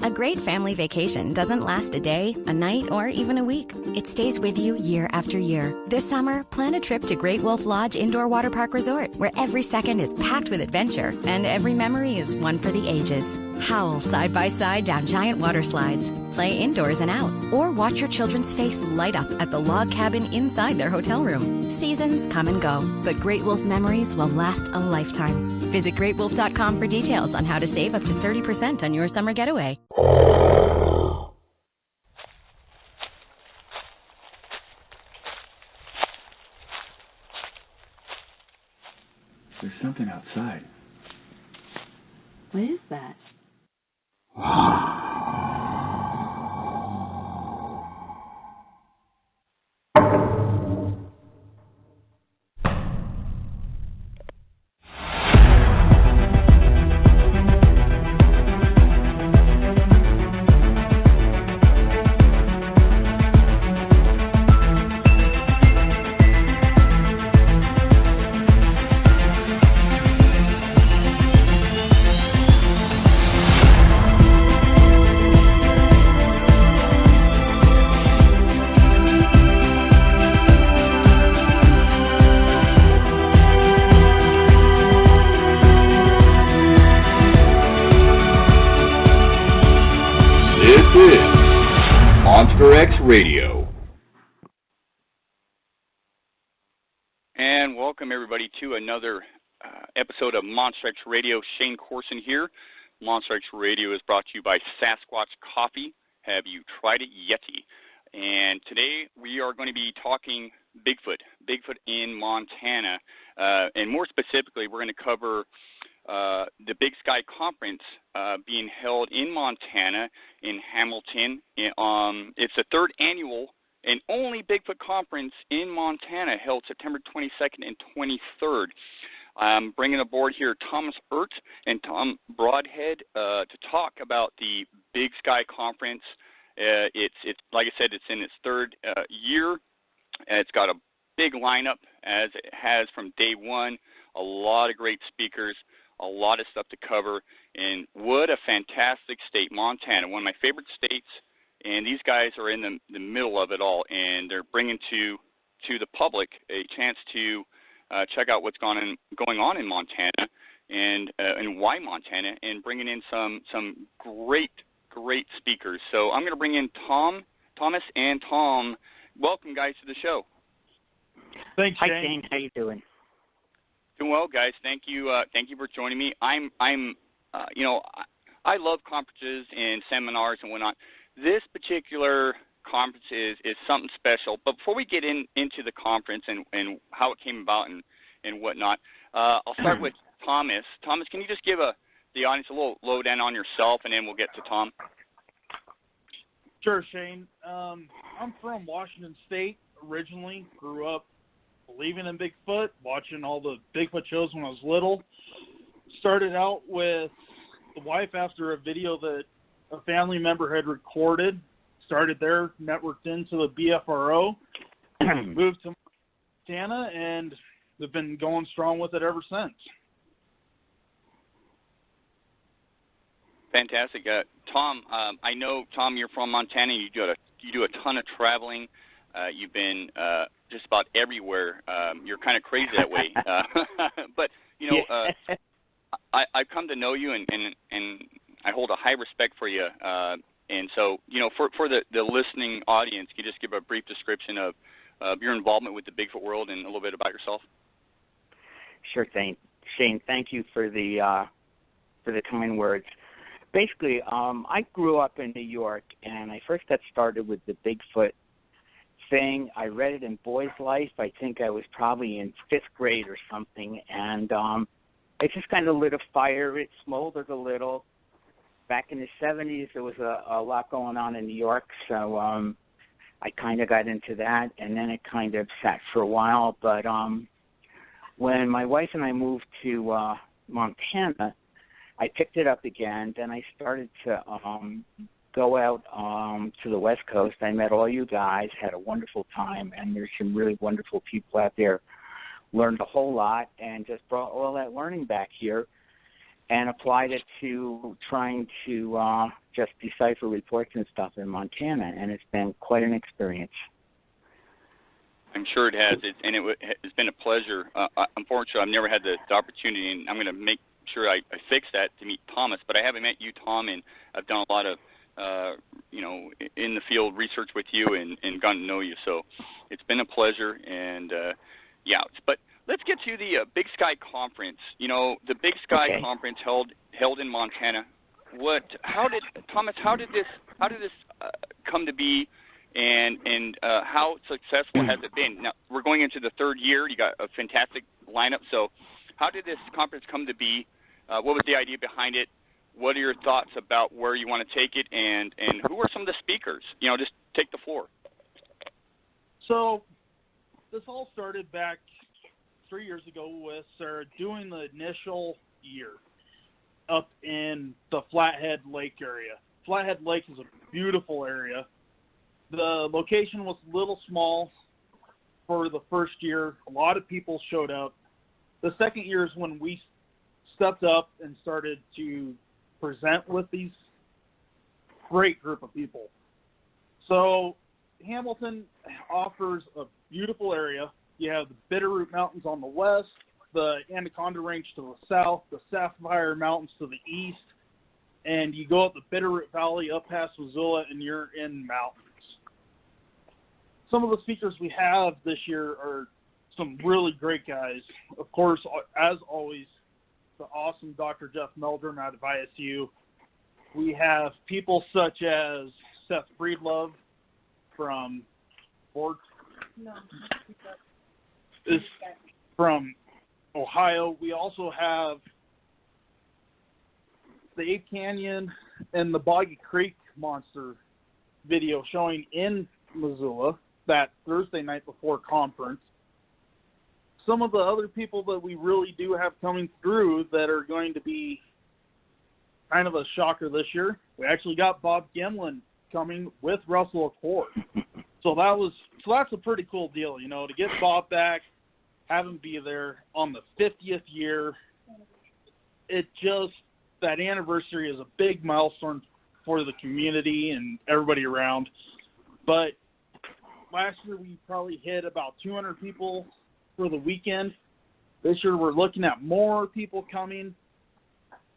A great family vacation doesn't last a day, a night, or even a week. It stays with you year after year. This summer, plan a trip to Great Wolf Lodge Indoor Water Park Resort, where every second is packed with adventure and every memory is one for the ages. Howl side by side down giant water slides, play indoors and out, or watch your children's face light up at the log cabin inside their hotel room. Seasons come and go, but Great Wolf memories will last a lifetime. Visit greatwolf.com for details on how to save up to 30% on your summer getaway. There's something outside. What is that? Radio. And welcome everybody to another episode of Monster X Radio. Shane Corson here. Monster X Radio is brought to you by Sasquatch Coffee. Have you tried it yeti? And today we are going to be talking Bigfoot in Montana. And more specifically, we're going to cover the Big Sky Conference being held in Montana, in Hamilton. It's the third annual and only Bigfoot Conference in Montana, held September 22nd and 23rd. I'm bringing aboard here Thomas Ertz and Tom Brodhead to talk about the Big Sky Conference. It's like I said, it's in its third year. It's got a big lineup, as it has from day one. A lot of great speakers. A lot of stuff to cover, and what a fantastic state, Montana, one of my favorite states, and these guys are in the middle of it all, and they're bringing to the public a chance to check out what's going on in Montana and why Montana, and bringing in some great speakers. So I'm going to bring in Thomas and Tom. Welcome, guys, to the show. Thanks, Shane. Hi, Shane. How you doing? Doing well, guys. Thank you for joining me. I love conferences and seminars and whatnot. This particular conference is something special. But before we get into the conference and how it came about and whatnot, I'll start with Thomas. Thomas, can you just give the audience a little lowdown on yourself, and then we'll get to Tom? Sure, Shane. I'm from Washington State originally. Grew up believing in Bigfoot, watching all the Bigfoot shows when I was little. Started out with the wife after a video that a family member had recorded. Started there, networked into the BFRO, moved to Montana, and have been going strong with it ever since. Fantastic. Tom, I know, Tom, you're from Montana. You do a ton of traveling. You've been just about everywhere. You're kind of crazy that way. But, I've come to know you, and I hold a high respect for you. And so, for the listening audience, can you just give a brief description of your involvement with the Bigfoot World and a little bit about yourself? Sure thing. Shane, thank you for the kind words. Basically, I grew up in New York, and I first got started with the Bigfoot thing. I read it in Boy's Life. I think I was probably in 5th grade or something, and it just kind of lit a fire. It smoldered a little. Back in the 70s, there was a lot going on in New York, so I kind of got into that, and then it kind of sat for a while. But when my wife and I moved to Montana, I picked it up again. Then I started to go out to the West Coast. I met all you guys, had a wonderful time, and there's some really wonderful people out there. Learned a whole lot and just brought all that learning back here. and applied it to trying to just decipher reports and stuff in Montana, and it's been quite an experience. I'm sure it has, it's been a pleasure. Unfortunately, I've never had the opportunity, and I'm going to make sure I fix that to meet Thomas, but I haven't met you, Tom, and I've done a lot of, in the field research with you and gotten to know you, so it's been a pleasure, and but let's get to the Big Sky Conference. The Big Sky Conference held in Montana. How did this come to be, and how successful has it been? Now we're going into the third year. You got a fantastic lineup. So, how did this conference come to be? What was the idea behind it? What are your thoughts about where you want to take it, and who are some of the speakers? Just take the floor. So, this all started back 3 years ago with Sarah doing the initial year up in the Flathead Lake area. Flathead Lake is a beautiful area. The location was a little small for the first year. A lot of people showed up. The second year is when we stepped up and started to present with these great group of people. So Hamilton offers a beautiful area. You have the Bitterroot Mountains on the west, the Anaconda Range to the south, the Sapphire Mountains to the east, and you go up the Bitterroot Valley up past Missoula, and you're in mountains. Some of the speakers we have this year are some really great guys. Of course, as always, the awesome Dr. Jeff Meldrum out of ISU. We have people such as Seth Breedlove from is from Ohio. We also have the Ape Canyon and the Boggy Creek monster video showing in Missoula that Thursday night before conference. Some of the other people that we really do have coming through that are going to be kind of a shocker this year, we actually got Bob Gimlin coming with Russell Accord. So that's a pretty cool deal, to get Bob back, have him be there on the 50th year. That anniversary is a big milestone for the community and everybody around. But last year we probably hit about 200 people for the weekend. This year we're looking at more people coming.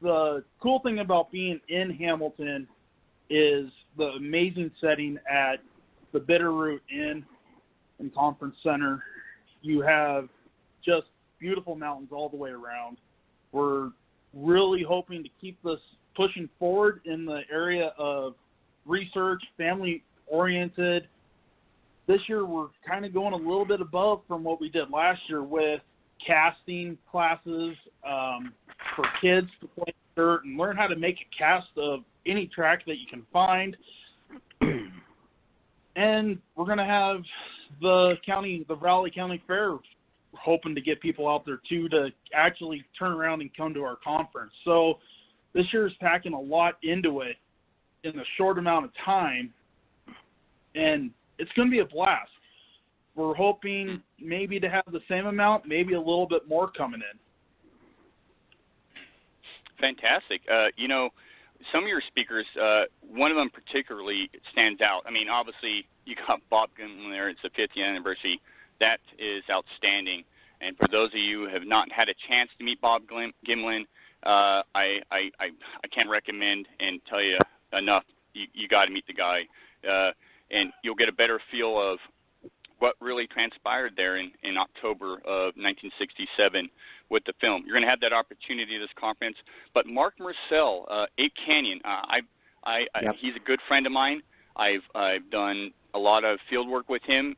The cool thing about being in Hamilton is the amazing setting at the Bitterroot Inn and Conference Center. You have just beautiful mountains all the way around. We're really hoping to keep this pushing forward in the area of research, family-oriented. This year we're kind of going a little bit above from what we did last year with casting classes for kids to play dirt and learn how to make a cast of any track that you can find. And we're going to have the Valley County Fair, hoping to get people out there too to actually turn around and come to our conference. So this year is packing a lot into it in a short amount of time, and it's going to be a blast. We're hoping maybe to have the same amount, maybe a little bit more coming in. Fantastic. Some of your speakers, one of them particularly stands out. I mean, obviously, you got Bob Gimlin there. It's the 50th anniversary. That is outstanding. And for those of you who have not had a chance to meet Bob Gimlin, I can't recommend and tell you enough. You got to meet the guy, and you'll get a better feel of what really transpired there in October of 1967 with the film. You're going to have that opportunity at this conference. But Mark Marcel, Ape Canyon, he's a good friend of mine. I've done a lot of field work with him.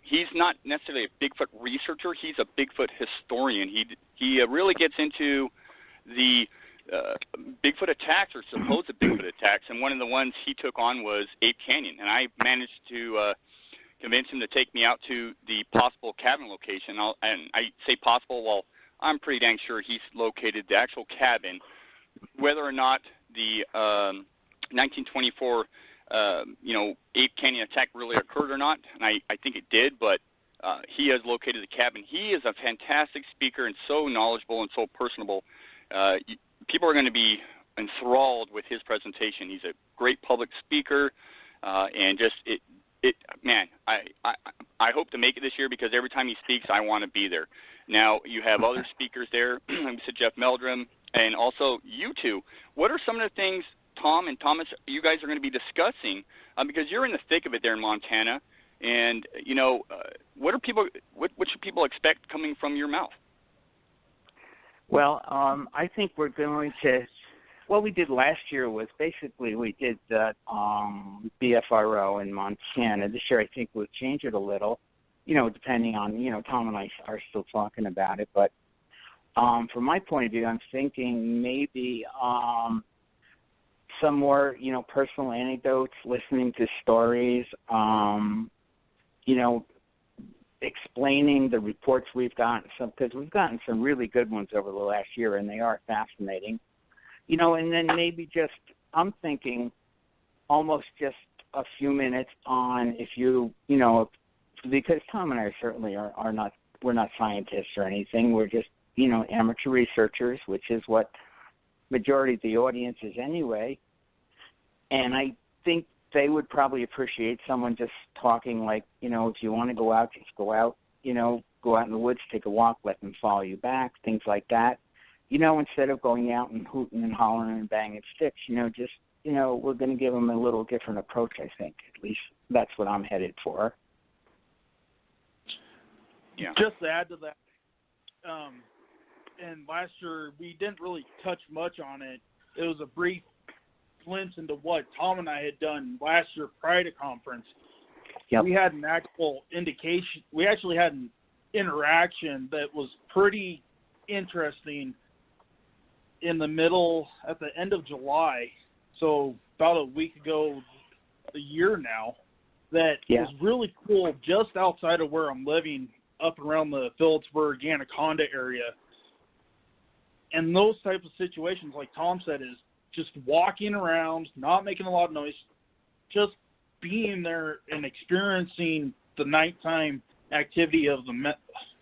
He's not necessarily a Bigfoot researcher. He's a Bigfoot historian. He really gets into the Bigfoot attacks or supposed Bigfoot attacks, and one of the ones he took on was Ape Canyon. And I managed to convince him to take me out to the possible cabin location. And I say possible, well, I'm pretty dang sure he's located the actual cabin. Whether or not the 1924 Ape Canyon attack really occurred or not, and I think it did, but he has located the cabin. He is a fantastic speaker and so knowledgeable and so personable. people are going to be enthralled with his presentation. He's a great public speaker, and just man, I hope to make it this year because every time he speaks, I want to be there. Now, you have other speakers there, like I said, Jeff Meldrum, and also you two. What are some of the things, Tom and Thomas, you guys are going to be discussing? Because you're in the thick of it there in Montana, and, what should people expect coming from your mouth? Well, I think we're going to – what we did last year was basically we did the BFRO in Montana. This year I think we'll change it a little, depending on, Tom and I are still talking about it. But from my point of view, I'm thinking maybe some more, personal anecdotes, listening to stories, explaining the reports we've gotten, because we've gotten some really good ones over the last year, and they are fascinating. And then maybe I'm thinking almost just a few minutes on if because Tom and I certainly are not, we're not scientists or anything. We're just, amateur researchers, which is what majority of the audience is anyway. And I think they would probably appreciate someone just talking like, if you want to go out, just go out, go out in the woods, take a walk, let them follow you back, things like that. Instead of going out and hooting and hollering and banging sticks, we're going to give them a little different approach, I think. At least that's what I'm headed for. Yeah. Just to add to that, and last year we didn't really touch much on it. It was a brief glimpse into what Tom and I had done last year prior to conference. Yep. We had an actual indication. We actually had an interaction that was pretty interesting at the end of July, so about a week ago, a year now, that was really cool just outside of where I'm living, up around the Phillipsburg, Anaconda area. And those types of situations, like Tom said, is just walking around, not making a lot of noise, just being there and experiencing the nighttime activity of the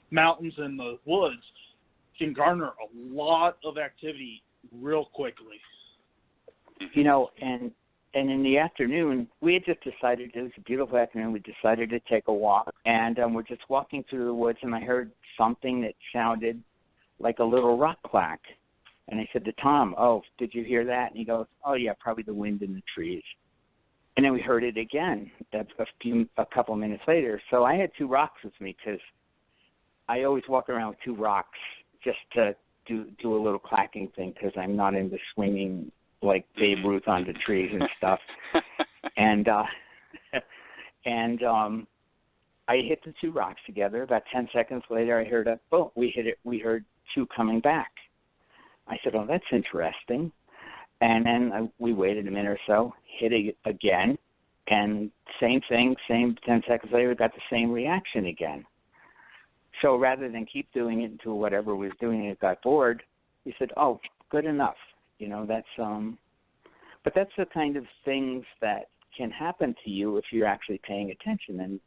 mountains and the woods can garner a lot of activity real quickly. And in the afternoon, we had just decided, it was a beautiful afternoon, we decided to take a walk. And we're just walking through the woods, and I heard something that sounded like a little rock clack. And I said to Tom, "Oh, did you hear that?" And he goes, "Oh, yeah, probably the wind in the trees." And then we heard it again a couple minutes later. So I had two rocks with me because I always walk around with two rocks just to do a little clacking thing because I'm not into swinging like Babe Ruth onto trees and stuff. and I hit the two rocks together. About 10 seconds later, I heard we heard two coming back. I said, "Oh, that's interesting." And then we waited a minute or so, hit it again, and same thing, 10 seconds later, we got the same reaction again. So rather than keep doing it until whatever was doing it got bored, we said, "Oh, good enough." But that's the kind of things that can happen to you if you're actually paying attention. And,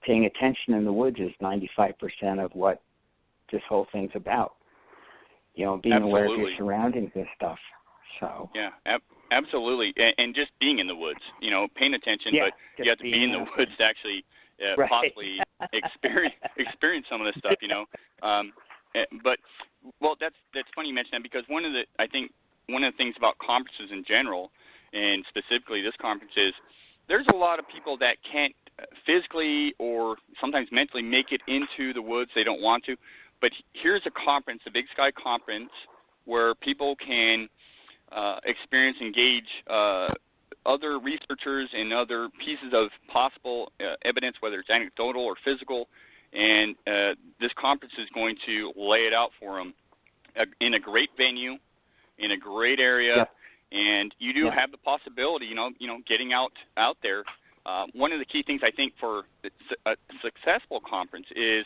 paying attention in the woods is 95% of what this whole thing's about. Being aware of your surroundings and stuff. So. Yeah, absolutely. And just being in the woods, paying attention, but you have to be in the woods to actually possibly experience some of this stuff, But, well, that's funny you mention that because one of the things about conferences in general, and specifically this conference, is there's a lot of people that can't physically or sometimes mentally make it into the woods. They don't want to. But here's a conference, the Big Sky Conference, where people can engage other researchers and other pieces of possible evidence, whether it's anecdotal or physical, and this conference is going to lay it out for them in a great venue, in a great area, and you do have the possibility, getting out there. One of the key things I think for a successful conference is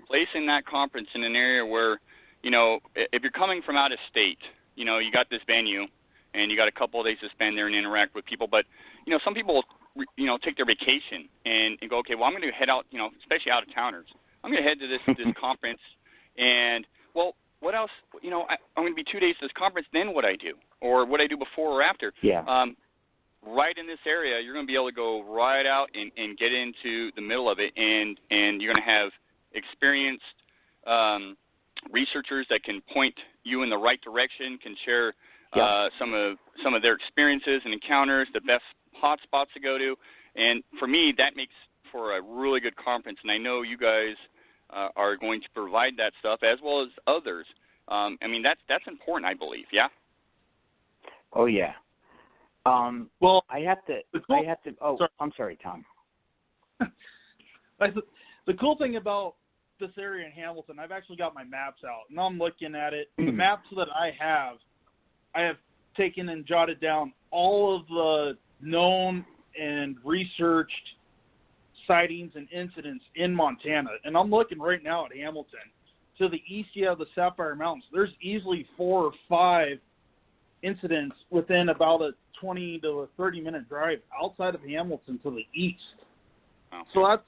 placing that conference in an area where, if you're coming from out of state, you got this venue and you got a couple of days to spend there and interact with people. But, some people, take their vacation and go, okay, well, I'm going to head out, especially out of towners. I'm going to head to this conference. And, well, what else? I'm going to be 2 days to this conference. Then what I do, or what I do before or after. Yeah. Right in this area, you're going to be able to go right out and get into the middle of it, and you're going to have experienced researchers that can point you in the right direction, can share some of their experiences and encounters, the best hot spots to go to, and for me, that makes for a really good conference. And I know you guys are going to provide that stuff as well as others. That's important, I believe. Yeah. Oh yeah. Well, I have to. Oh, sorry. I'm sorry, Tom. The cool thing about this area in Hamilton, I've actually got my maps out, and I'm looking at it. The maps that I have taken and jotted down all of the known and researched sightings and incidents in Montana, and I'm looking right now at Hamilton. To the east, you have the Sapphire Mountains. There's easily 4 or 5 incidents within about a 20 to a 30-minute drive outside of Hamilton to the east. Okay. So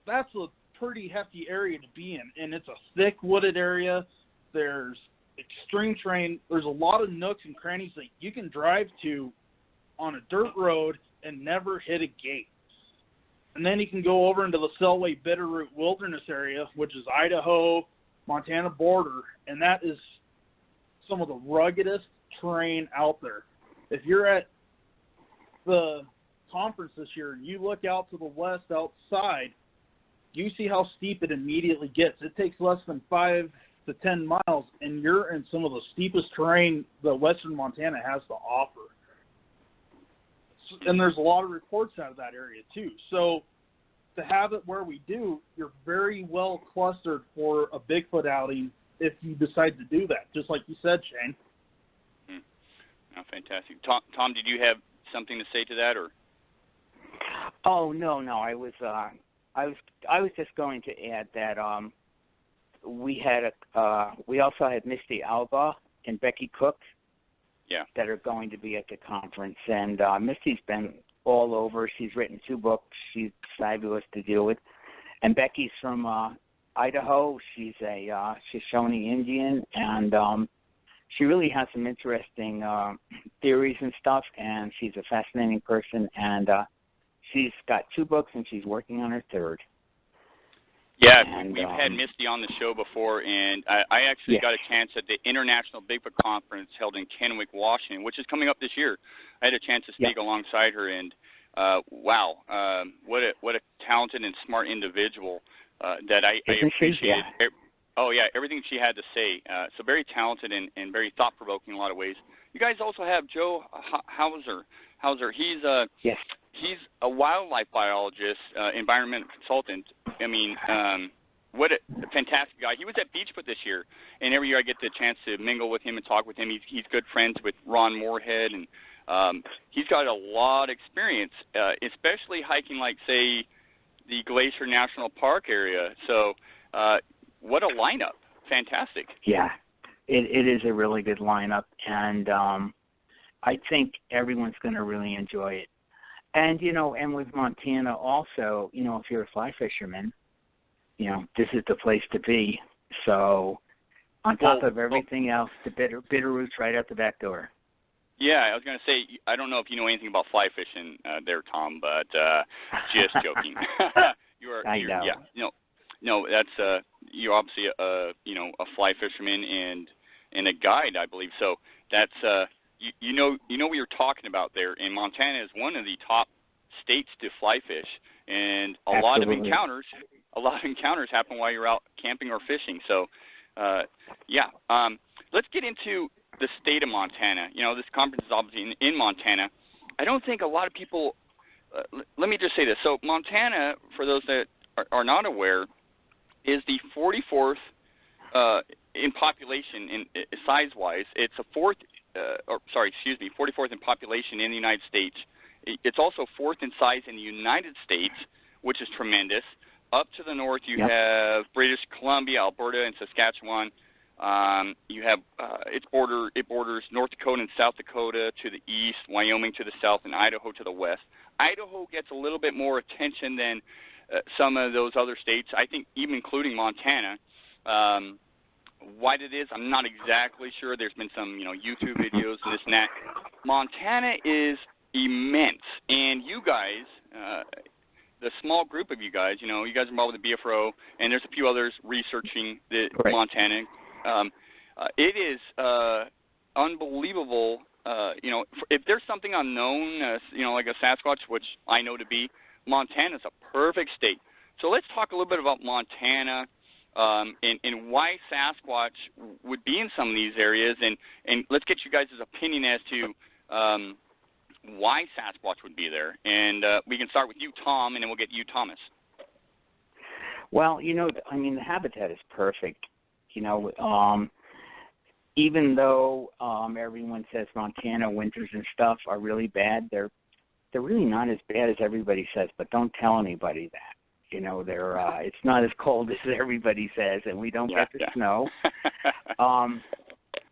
that's a pretty hefty area to be in, and it's a thick wooded area. There's extreme terrain. There's a lot of nooks and crannies that you can drive to on a dirt road and never hit a gate. And then you can go over into the Selway Bitterroot Wilderness area, which is Idaho, Montana border, and that is some of the ruggedest terrain out there. If you're at the conference this year and you look out to the west outside, you see how steep it immediately gets. It takes less than 5 to 10 miles, and you're in some of the steepest terrain that western Montana has to offer. And there's a lot of reports out of that area too. So to have it where we do, you're very well clustered for a Bigfoot outing if you decide to do that, just like you said, Shane. Oh, fantastic. Tom, did you have something to say to that, or? Oh no, I was just going to add that we also had Misty Alba and Becky Cook that are going to be at the conference, and Misty's been all over. She's written 2 books. She's fabulous to deal with, and Becky's from Idaho. She's a Shoshone Indian, and she really has some interesting theories and stuff, and she's a fascinating person, and she's got 2 books, and she's working on her 3rd. Yeah, and, we've had Misty on the show before, and I actually got a chance at the International Bigfoot Conference held in Kennewick, Washington, which is coming up this year. I had a chance to speak alongside her, and wow, what a talented and smart individual that I appreciated. Oh, yeah, everything she had to say. So very talented and very thought-provoking in a lot of ways. You guys also have Joe Hauser. He's a wildlife biologist, environmental consultant. I mean, what a fantastic guy. He was at Beachfoot this year, and every year I get the chance to mingle with him and talk with him. He's good friends with Ron Moorhead, and he's got a lot of experience, especially hiking, like, say, the Glacier National Park area. So what a lineup. Fantastic. Yeah, it is a really good lineup, and I think everyone's going to really enjoy it. And, and with Montana also, if you're a fly fisherman, this is the place to be. So on top of everything else, the Bitterroot's right out the back door. Yeah, I was going to say, I don't know if you know anything about fly fishing there, Tom, but just joking. I know. Yeah, no, that's you're obviously a fly fisherman and a guide, I believe. So that's you know what you're talking about there. And Montana is one of the top states to fly fish, and a lot of encounters happen while you're out camping or fishing. So let's get into the state of Montana. This conference is obviously in Montana. I don't think a lot of people. Let me just say this. So Montana, for those that are not aware, is the 44th in population in size-wise. It's a 44th in population in the United States. It's also 4th in size in the United States, which is tremendous. Up to the north, you have British Columbia, Alberta, and Saskatchewan. You have it borders North Dakota and South Dakota to the east, Wyoming to the south, and Idaho to the west. Idaho gets a little bit more attention than some of those other states, I think even including Montana. what it is. I'm not exactly sure. There's been some, YouTube videos and this and that. Montana is immense, and you guys, the small group of you guys, you guys are involved with the BFRO, and there's a few others researching the Montana. It is unbelievable. If there's something unknown, like a Sasquatch, which I know to be, Montana is a perfect state. So let's talk a little bit about Montana and why Sasquatch would be in some of these areas, and let's get you guys' opinion as to why Sasquatch would be there. And we can start with you, Tom, and then we'll get you, Thomas. Well, the habitat is perfect. Even though everyone says Montana winters and stuff are really bad, they're really not as bad as everybody says. But don't tell anybody that. It's not as cold as everybody says, and we don't get the snow.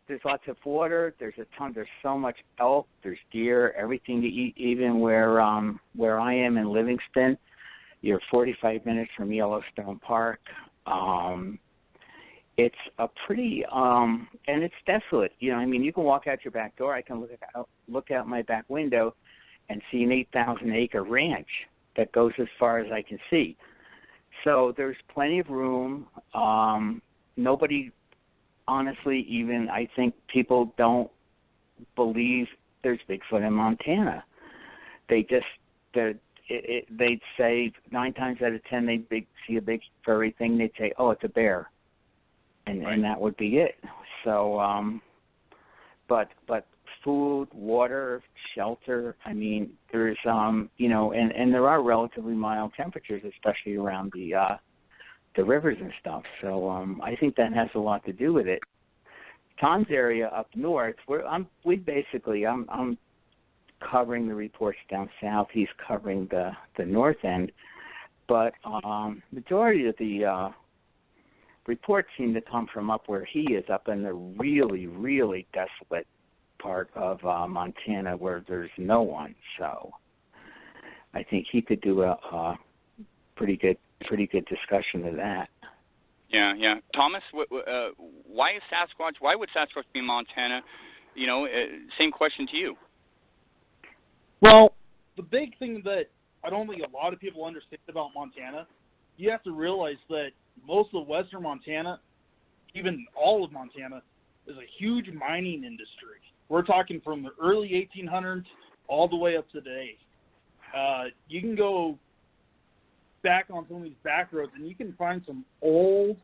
There's lots of water. There's so much elk. There's deer. Everything to eat. Even where I am in Livingston, you're 45 minutes from Yellowstone Park. It's a pretty and it's desolate. You can walk out your back door. I can look out my back window and see an 8,000-acre ranch that goes as far as I can see. So there's plenty of room. Nobody, honestly, even I think people don't believe there's Bigfoot in Montana. They'd say 9 times out of 10 they'd see a big furry thing. They'd say, "Oh, it's a bear," and that would be it. So, but food, water, shelter. There's and there are relatively mild temperatures, especially around the rivers and stuff. So I think that has a lot to do with it. Tom's area up north, I'm covering the reports down south. He's covering the north end, but majority of the reports seem to come from up where he is, up in the really, really desolate part of Montana where there's no one. So I think he could do a pretty good discussion of that. Yeah. Thomas, why is Sasquatch? Why would Sasquatch be in Montana? Same question to you. Well, the big thing that I don't think a lot of people understand about Montana, you have to realize that most of western Montana, even all of Montana, is a huge mining industry. We're talking from the early 1800s all the way up to today. You can go back on some of these back roads, and you can find some old,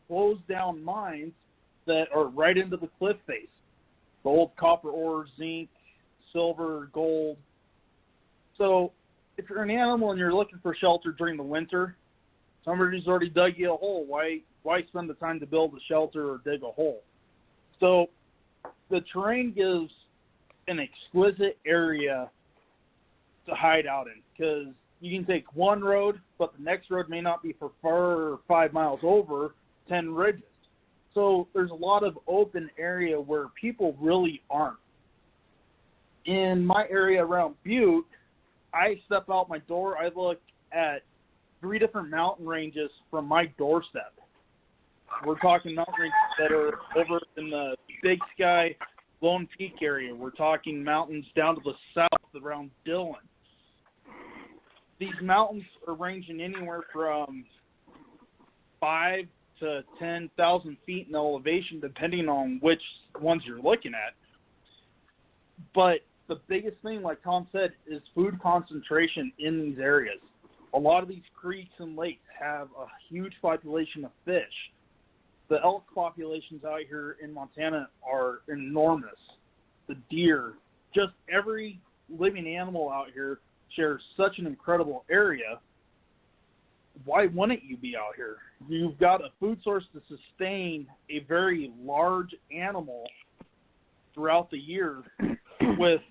closed-down mines that are right into the cliff face. The old copper ore, zinc, silver, gold. So if you're an animal and you're looking for shelter during the winter, somebody's already dug you a hole. Why spend the time to build a shelter or dig a hole? So the terrain gives an exquisite area to hide out in, because you can take one road, but the next road may not be for 4 or 5 miles over 10 ridges. So there's a lot of open area where people really aren't. In my area around Butte, I step out my door, I look at 3 different mountain ranges from my doorstep. We're talking mountain ranges that are over in the Big Sky Lone Peak area. We're talking mountains down to the south around Dillon. These mountains are ranging anywhere from 5 to 10,000 feet in elevation, depending on which ones you're looking at. But the biggest thing, like Tom said, is food concentration in these areas. A lot of these creeks and lakes have a huge population of fish. The elk populations out here in Montana are enormous. The deer, just every living animal out here shares such an incredible area. Why wouldn't you be out here? You've got a food source to sustain a very large animal throughout the year with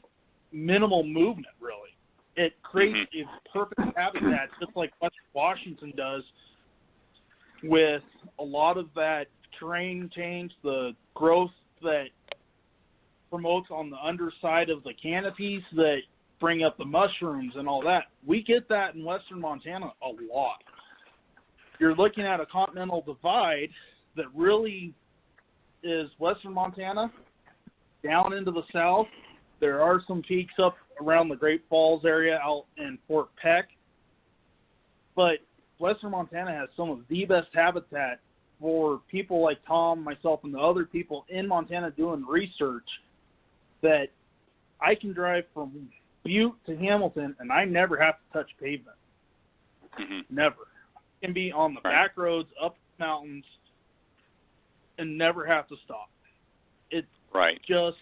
minimal movement, really. It creates a perfect habitat, just like Western Washington does, with a lot of that terrain change, the growth that promotes on the underside of the canopies that bring up the mushrooms and all that. We get that in western Montana a lot. You're looking at a continental divide that really is western Montana, down into the south. There are some peaks up around the Great Falls area out in Fort Peck. But western Montana has some of the best habitat for people like Tom, myself, and the other people in Montana doing research, that I can drive from Butte to Hamilton and I never have to touch pavement. Mm-hmm. Never. I can be on the back roads, up the mountains, and never have to stop. It's just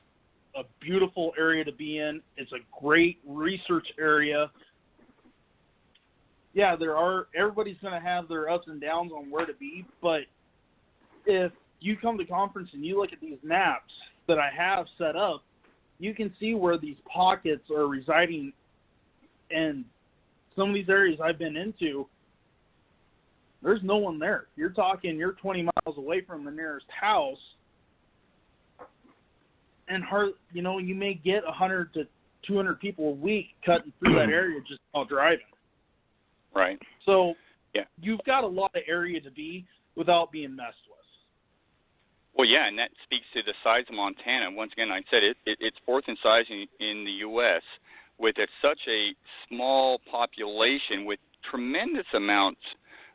a beautiful area to be in. It's a great research area. Yeah, everybody's going to have their ups and downs on where to be, but if you come to conference and you look at these maps that I have set up, you can see where these pockets are residing, and some of these areas I've been into, there's no one there. You're 20 miles away from the nearest house, and you may get 100 to 200 people a week cutting through that area just while driving. Right. So you've got a lot of area to be without being messed with. Well, yeah, and that speaks to the size of Montana. Once again, like I said, it's fourth in size in the U.S. with such a small population with tremendous amounts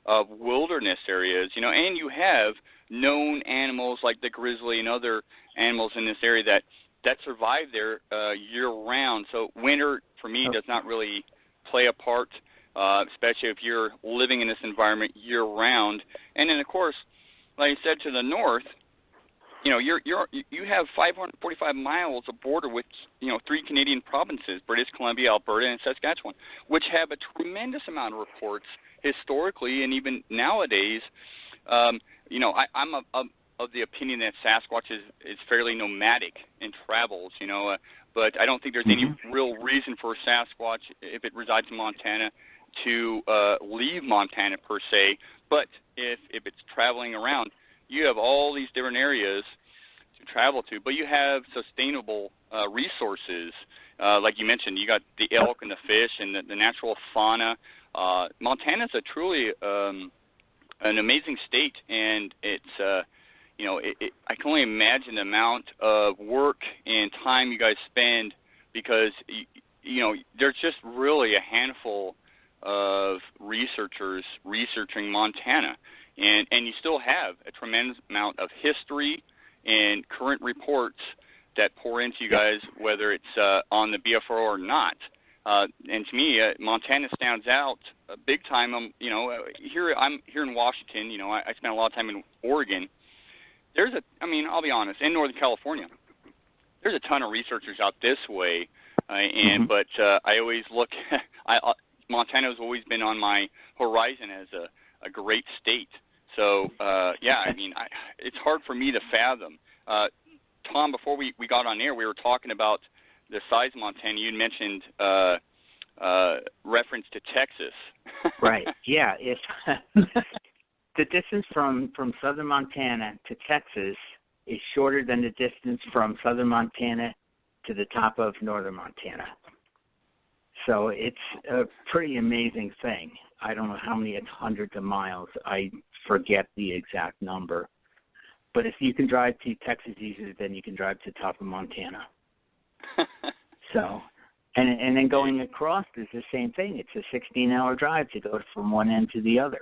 of wilderness areas, and you have known animals like the grizzly and other animals in this area that survive there year-round. So winter, for me, does not really play a part, especially if you're living in this environment year-round. And then, of course, like I said, to the north, you have 545 miles of border with 3 Canadian provinces, British Columbia, Alberta, and Saskatchewan, which have a tremendous amount of reports historically and even nowadays. I'm of the opinion that Sasquatch is fairly nomadic and travels, but I don't think there's any real reason for Sasquatch, if it resides in Montana, to leave Montana per se. But if it's traveling around, you have all these different areas to travel to, but you have sustainable resources. Like you mentioned, you got the elk and the fish and the natural fauna. Montana's a truly an amazing state, and it's I can only imagine the amount of work and time you guys spend, because there's just really a handful of researchers researching Montana, and you still have a tremendous amount of history and current reports that pour into you guys, whether it's on the BFRO or not. And to me, Montana stands out big time. I'm here in Washington. I spent a lot of time in Oregon. I'll be honest, in Northern California, there's a ton of researchers out this way, but I always look. Montana's always been on my horizon as a great state. So it's hard for me to fathom. Tom, before we got on air, we were talking about the size of Montana. You mentioned reference to Texas. Right. Yeah. The distance from southern Montana to Texas is shorter than the distance from southern Montana to the top of northern Montana. So it's a pretty amazing thing. I don't know how many hundreds of miles. I forget the exact number. But if you can drive to Texas easier than you can drive to the top of Montana. So, and then going across is the same thing. It's a 16-hour drive to go from one end to the other.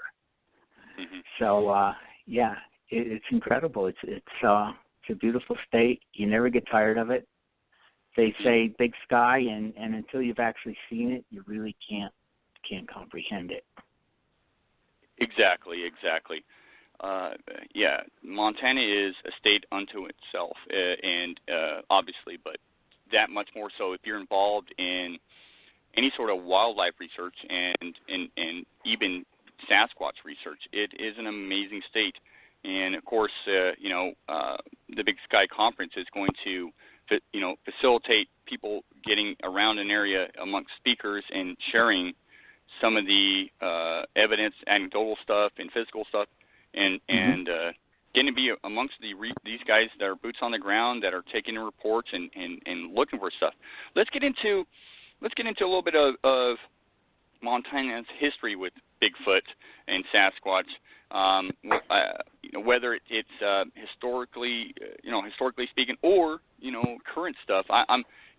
So, it's incredible. It's a beautiful state. You never get tired of it. They say big sky, and until you've actually seen it, you really can't comprehend it. Exactly. Montana is a state unto itself, and obviously, but that much more so if you're involved in any sort of wildlife research and even Sasquatch research. It is an amazing state, and of course, the Big Sky Conference is going to facilitate people getting around an area amongst speakers and sharing some of the evidence, anecdotal stuff, and physical stuff, and getting to be amongst these guys that are boots on the ground, that are taking reports and looking for stuff. Let's get into a little bit of Montana's history with Bigfoot and Sasquatch, whether it's historically speaking, or current stuff. I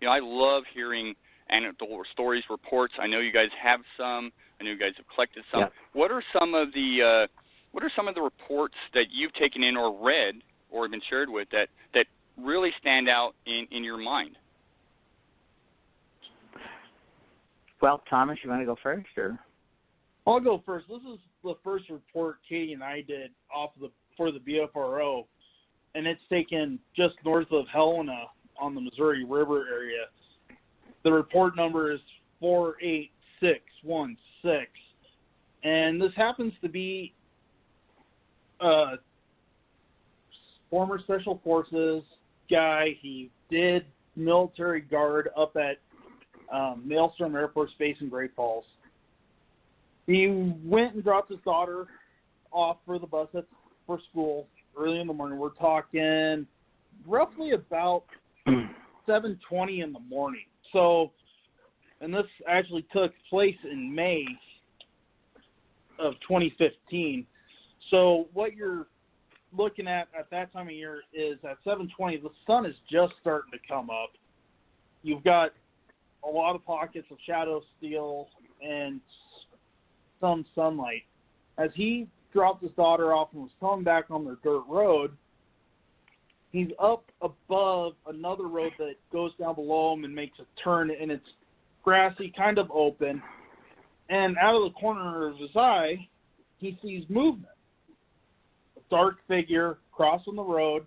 love hearing anecdotal stories, reports. I know you guys have some. I know you guys have collected some. Yeah. What are some of the reports that you've taken in or read or been shared with that really stand out in your mind? Well, Thomas, you want to go first, or? I'll go first. This is the first report Katie and I did for the BFRO, and it's taken just north of Helena on the Missouri River area. The report number is 48616, and this happens to be a former Special Forces guy. He did military guard up at Maelstrom Air Force Base in Great Falls. He went and dropped his daughter off for the bus for school early in the morning. We're talking roughly about 7:20 in the morning. So, and this actually took place in May of 2015. So what you're looking at that time of year is at 7:20, the sun is just starting to come up. You've got a lot of pockets of shadow steel and some sunlight. As he dropped his daughter off and was coming back on their dirt road, he's up above another road that goes down below him and makes a turn, and it's grassy, kind of open. And out of the corner of his eye, he sees movement. A dark figure crossing the road,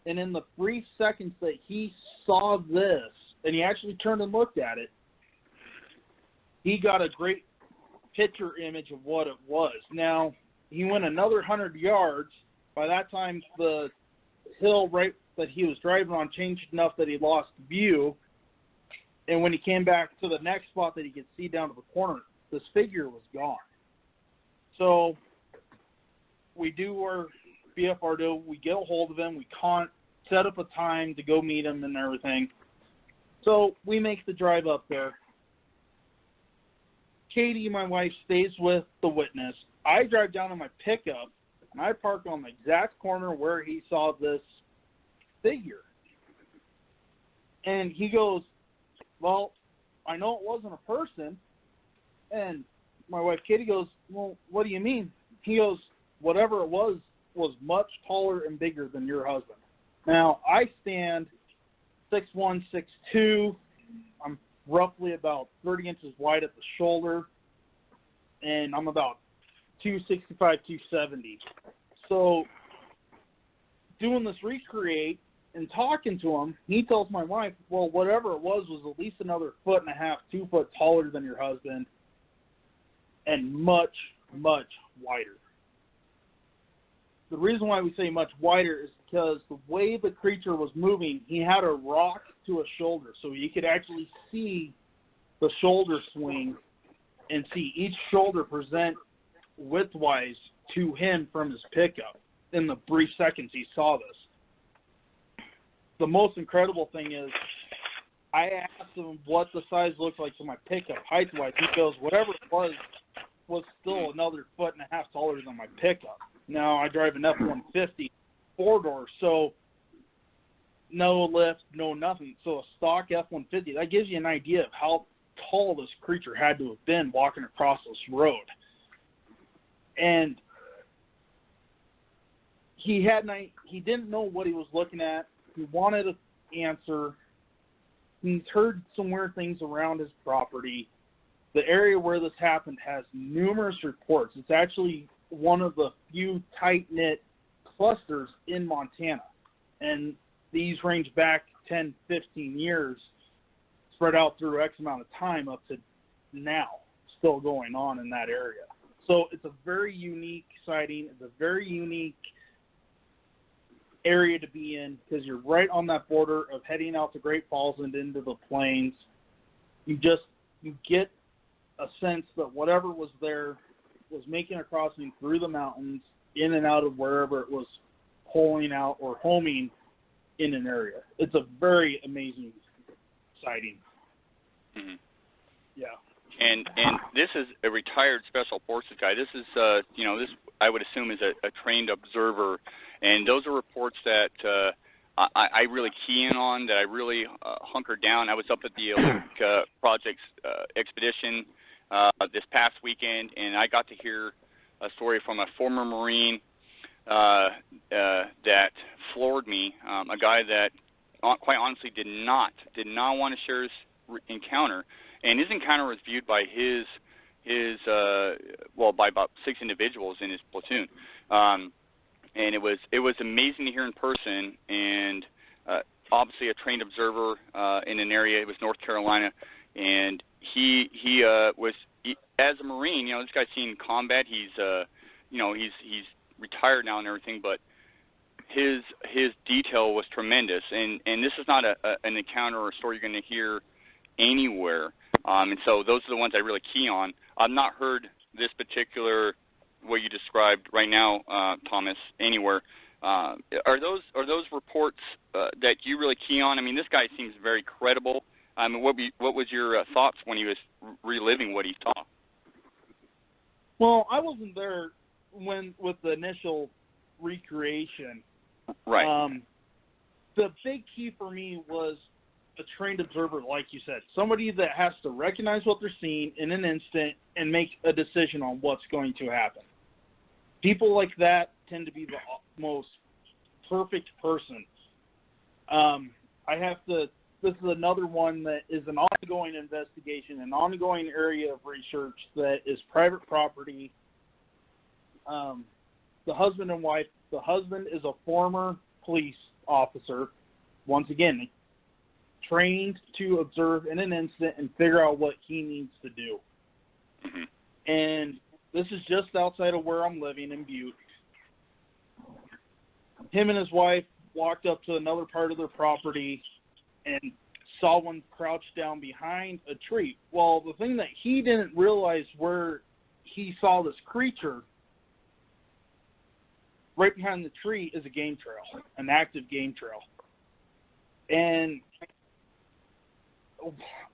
and in the brief seconds that he saw this, and he actually turned and looked at it, he got a great picture image of what it was. Now, he went another 100 yards. By that time, the hill right that he was driving on changed enough that he lost view, and when he came back to the next spot that he could see down to the corner, this figure was gone. So we do our BFRO, we get a hold of him, we set up a time to go meet him and everything. So we make the drive up there. Katie, my wife, stays with the witness. I drive down in my pickup, and I park on the exact corner where he saw this figure. And he goes, well, I know it wasn't a person. And my wife, Katie, goes, well, what do you mean? He goes, whatever it was much taller and bigger than your husband. Now, I stand 6'1", 6'2". I'm roughly about 30 inches wide at the shoulder, and I'm about 265, 270. So doing this recreate and talking to him, he tells my wife, well, whatever it was at least another 1.5 feet, 2 foot taller than your husband and much, much wider. The reason why we say much wider is because the way the creature was moving, he had a rock to a shoulder, so you could actually see the shoulder swing and see each shoulder present widthwise to him from his pickup in the brief seconds he saw this. The most incredible thing is I asked him what the size looked like to my pickup height-wise. He goes, whatever it was still another 1.5 feet taller than my pickup. Now, I drive an F-150 four-door, so no lift, no nothing. So a stock F-150, that gives you an idea of how tall this creature had to have been walking across this road. And he didn't know what he was looking at. He wanted an answer. He's heard some weird things around his property. The area where this happened has numerous reports. It's actually one of the few tight-knit clusters in Montana. And these range back 10, 15 years, spread out through X amount of time up to now, still going on in that area. So it's a very unique sighting. It's a very unique area to be in because you're right on that border of heading out to Great Falls and into the plains. You get a sense that whatever was there was making a crossing through the mountains in and out of wherever it was pulling out or homing in an area. It's a very amazing sighting. Mm-hmm. Yeah. And this is a retired special forces guy. This is this I would assume is a trained observer, and those are reports that I really key in on, that I really hunker down. I was up at the Olympic Projects expedition this past weekend, and I got to hear a story from a former Marine that floored me. A guy that quite honestly did not want to share his encounter, and his encounter was viewed by by about 6 individuals in his platoon. And it was amazing to hear in person, and obviously a trained observer in an area. It was North Carolina, and he was as a Marine. This guy's seen combat. He's retired now and everything, but his detail was tremendous. And this is not an encounter or a story you're going to hear anywhere. And so those are the ones I really key on. I've not heard this particular what you described right now, Thomas, anywhere. Are those reports that you really key on? I mean, this guy seems very credible. I mean, what was your thoughts when he was reliving what he saw? Well, I wasn't there with the initial recreation. Right. The big key for me was a trained observer, like you said, somebody that has to recognize what they're seeing in an instant and make a decision on what's going to happen. People like that tend to be the most perfect person. This is another one that is an ongoing investigation, an ongoing area of research that is private property. The husband and wife, the husband is a former police officer, once again, trained to observe in an instant and figure out what he needs to do. Mm-hmm. And this is just outside of where I'm living in Butte. Him and his wife walked up to another part of their property and saw one crouched down behind a tree. Well, the thing that he didn't realize where he saw this creature, right behind the tree is a game trail, an active game trail. And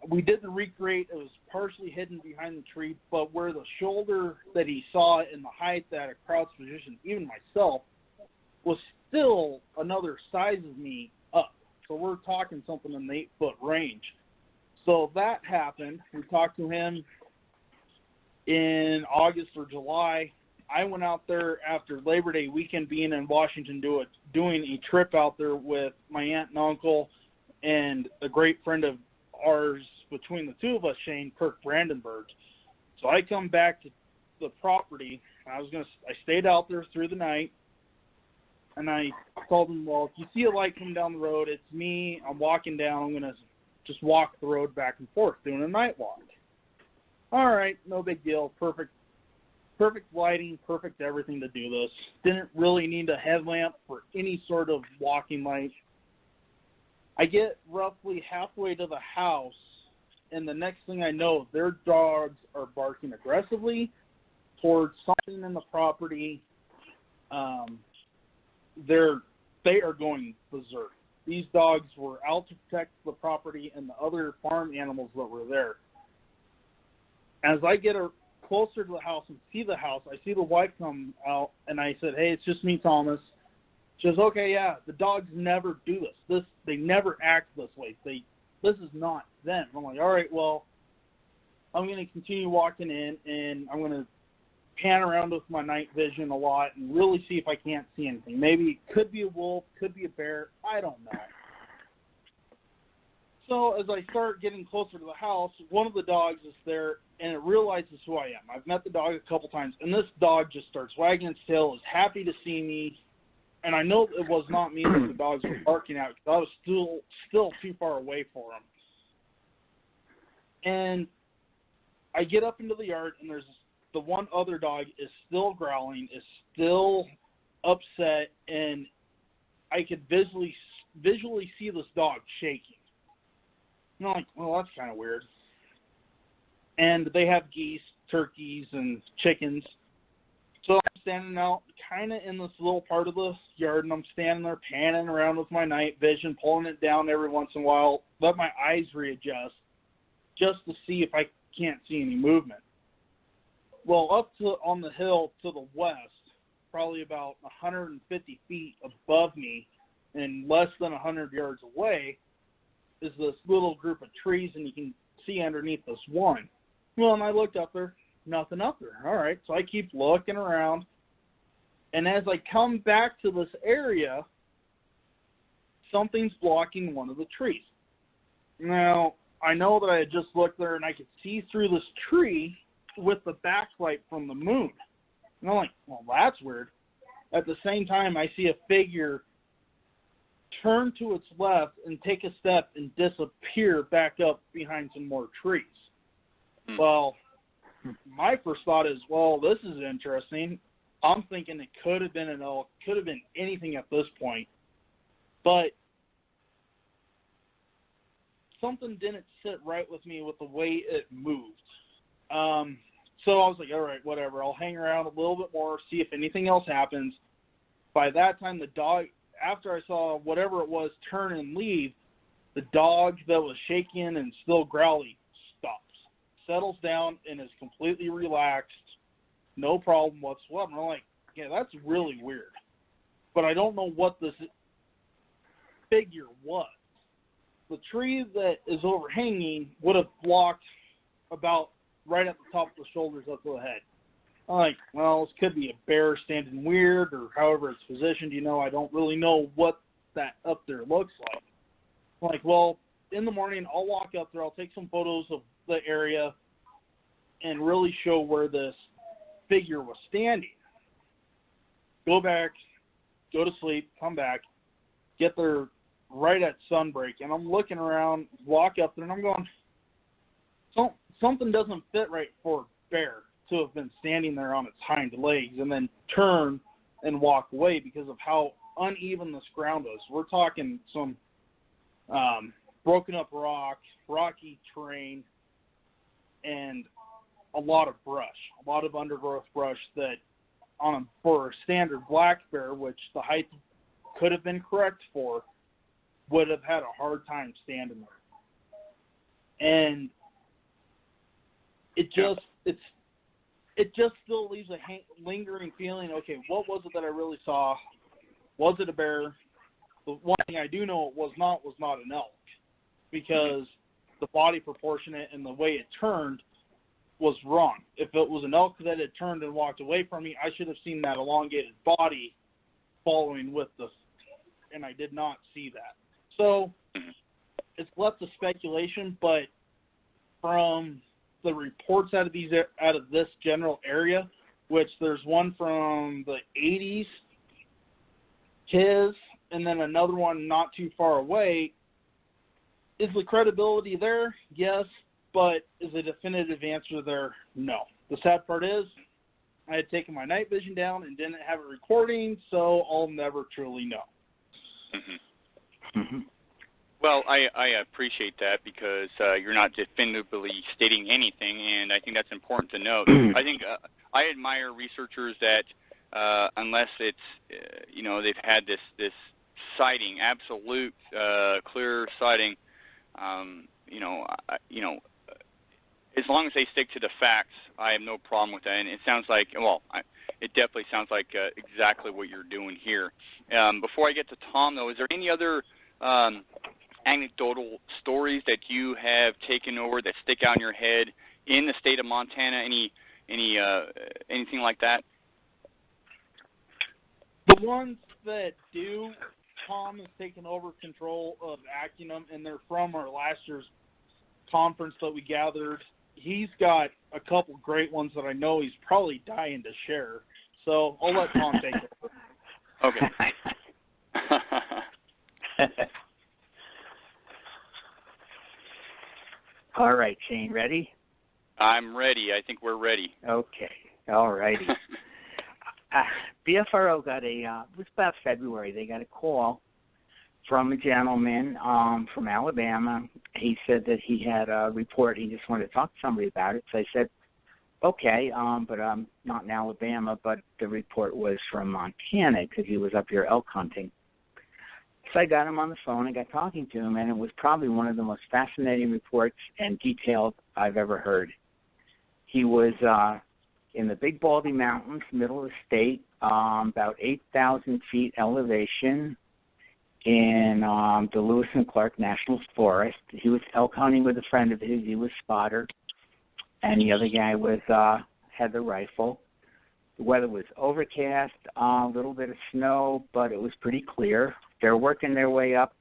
we didn't recreate. It was partially hidden behind the tree, but where the shoulder that he saw in the height that a crouched position, even myself, was still another size of me up. So we're talking something in the 8-foot range. So that happened. We talked to him in August or July. I went out there after Labor Day weekend, being in Washington, doing a trip out there with my aunt and uncle and a great friend of ours, between the two of us, Shane Brandenburg. So I come back to the property. I stayed out there through the night, and I told him, well, if you see a light coming down the road, it's me. I'm walking down. I'm going to just walk the road back and forth, doing a night walk. All right, no big deal. Perfect lighting, perfect everything to do this. Didn't really need a headlamp for any sort of walking light. I get roughly halfway to the house, and the next thing I know, their dogs are barking aggressively towards something in the property. They are going berserk. These dogs were out to protect the property and the other farm animals that were there. As I get closer to the house and see the house, I see the wife come out, and I said, hey, it's just me, Thomas. She goes, okay, yeah, the dogs never do this. They never act this way. This is not them. I'm like, all right, well, I'm going to continue walking in, and I'm going to pan around with my night vision a lot and really see if I can't see anything. Maybe it could be a wolf, could be a bear, I don't know. So as I start getting closer to the house, one of the dogs is there, and it realizes who I am. I've met the dog a couple times, and this dog just starts wagging its tail, is happy to see me. And I know it was not me that the dogs were barking at, because I was still too far away for them. And I get up into the yard, and there's the one other dog is still growling, is still upset, and I could visually see this dog shaking. And I'm like, well, that's kind of weird. And they have geese, turkeys, and chickens. So I'm standing out kind of in this little part of the yard, and I'm standing there panning around with my night vision, pulling it down every once in a while, let my eyes readjust just to see if I can't see any movement. Well, on the hill to the west, probably about 150 feet above me and less than 100 yards away, is this little group of trees, and you can see underneath this one. Well, and I looked up there, nothing up there. All right, so I keep looking around, and as I come back to this area, something's blocking one of the trees. Now, I know that I had just looked there, and I could see through this tree with the backlight from the moon. And I'm like, well, that's weird. At the same time, I see a figure turn to its left and take a step and disappear back up behind some more trees. Well, my first thought is, well, this is interesting. I'm thinking it could have been an elk, could have been anything at this point. But something didn't sit right with me with the way it moved. So I was like, all right, whatever. I'll hang around a little bit more, see if anything else happens. By that time, the dog, after I saw whatever it was turn and leave, the dog that was shaking and still growling stops, settles down, and is completely relaxed, no problem whatsoever. I'm like, yeah, that's really weird. But I don't know what this figure was. The tree that is overhanging would have blocked about right at the top of the shoulders up to the head. I'm like, well, this could be a bear standing weird or however it's positioned. I don't really know what that up there looks like. I'm like, well, in the morning, I'll walk up there. I'll take some photos of the area and really show where this figure was standing. Go back, go to sleep, come back, get there right at sunbreak. And I'm looking around, walk up there, and I'm going, something doesn't fit right for a bear to have been standing there on its hind legs and then turn and walk away because of how uneven this ground is. We're talking some broken up rock, rocky terrain, and a lot of brush, a lot of undergrowth brush that for a standard black bear, which the height could have been correct for, would have had a hard time standing there. And it just still leaves a lingering feeling, okay, what was it that I really saw? Was it a bear? The one thing I do know it was not an elk, because the body proportionate and the way it turned was wrong. If it was an elk that had turned and walked away from me, I should have seen that elongated body following with and I did not see that. So it's left to speculation, but from the reports out of this general area, which there's one from the 80s, and then another one not too far away. Is the credibility there? Yes, but is a definitive answer there? No. The sad part is I had taken my night vision down and didn't have it recording, so I'll never truly know. Mm-hmm. Mm-hmm. Well, I appreciate that because you're not definitively stating anything, and I think that's important to note. I think I admire researchers that unless it's they've had this sighting, absolute clear sighting, as long as they stick to the facts, I have no problem with that. And it sounds like, it definitely sounds like exactly what you're doing here. Before I get to Tom, though, is there any other anecdotal stories that you have taken over that stick out in your head in the state of Montana? Anything like that? The ones that do, Tom has taken over control of acting them, and they're from our last year's conference that we gathered. He's got a couple great ones that I know he's probably dying to share. So I'll let Tom take over. Okay. All right, Shane, ready? I'm ready. I think we're ready. Okay. All righty. BFRO got it was about February. They got a call from a gentleman from Alabama. He said that he had a report. He just wanted to talk to somebody about it. So I said, okay, but I'm not in Alabama, but the report was from Montana because he was up here elk hunting. So I got him on the phone and got talking to him, and it was probably one of the most fascinating reports and detailed I've ever heard. He was in the Big Baldy Mountains, middle of the state, about 8,000 feet elevation in the Lewis and Clark National Forest. He was elk hunting with a friend of his. He was spotter, and the other guy had the rifle. The weather was overcast, a little bit of snow, but it was pretty clear. They're working their way up